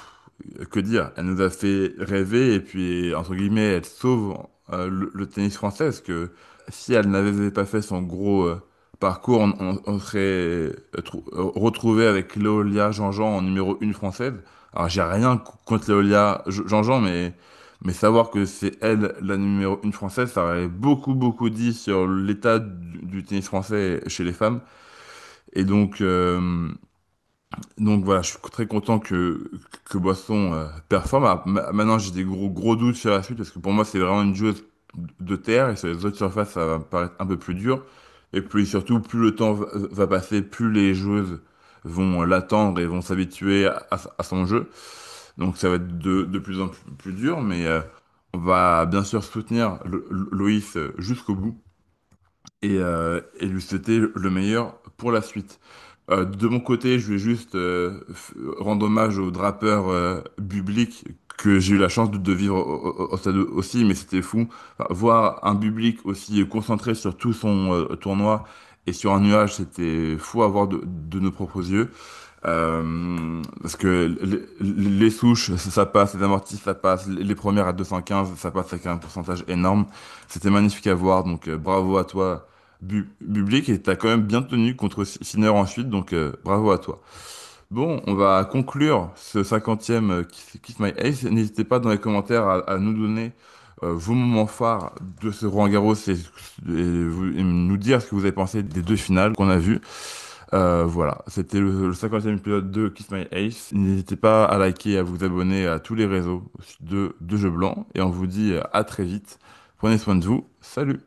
que dire, elle nous a fait rêver, et puis entre guillemets, elle sauve le tennis français, parce que si elle n'avait pas fait son gros parcours, on serait retrouvé avec Léolia Jean-Jean en numéro 1 française. Alors j'ai rien contre Léolia Jean-Jean, mais savoir que c'est elle la numéro 1 française, ça aurait beaucoup dit sur l'état du tennis français chez les femmes. Et donc voilà, je suis très content que Boisson performe. Ah, maintenant, j'ai des gros doutes sur la suite parce que pour moi, c'est vraiment une joueuse de terre et sur les autres surfaces, ça va me paraître un peu plus dur. Et puis surtout, plus le temps va passer, plus les joueuses vont l'attendre et vont s'habituer à son jeu. Donc ça va être de plus en plus dur, mais on va bien sûr soutenir Loïs jusqu'au bout et lui souhaiter le meilleur pour la suite. De mon côté, je vais juste rendre hommage au drapeur Bublik que j'ai eu la chance de vivre au stade aussi, mais c'était fou. Enfin, voir un public aussi concentré sur tout son tournoi et sur un nuage, c'était fou à voir de nos propres yeux. Parce que les souches, ça passe, les amortis, ça passe, les premières à 215, ça passe avec un pourcentage énorme. C'était magnifique à voir, donc bravo à toi, Public, et t'as quand même bien tenu contre Sinner ensuite, donc bravo à toi. Bon, on va conclure ce 50e Kiss My Ace. N'hésitez pas dans les commentaires à nous donner vos moments phares de ce Roland-Garros et nous dire ce que vous avez pensé des deux finales qu'on a vues. Voilà, c'était le 50e épisode de Kiss My Ace. N'hésitez pas à liker et à vous abonner à tous les réseaux de Jeux Blancs. Et on vous dit à très vite. Prenez soin de vous. Salut!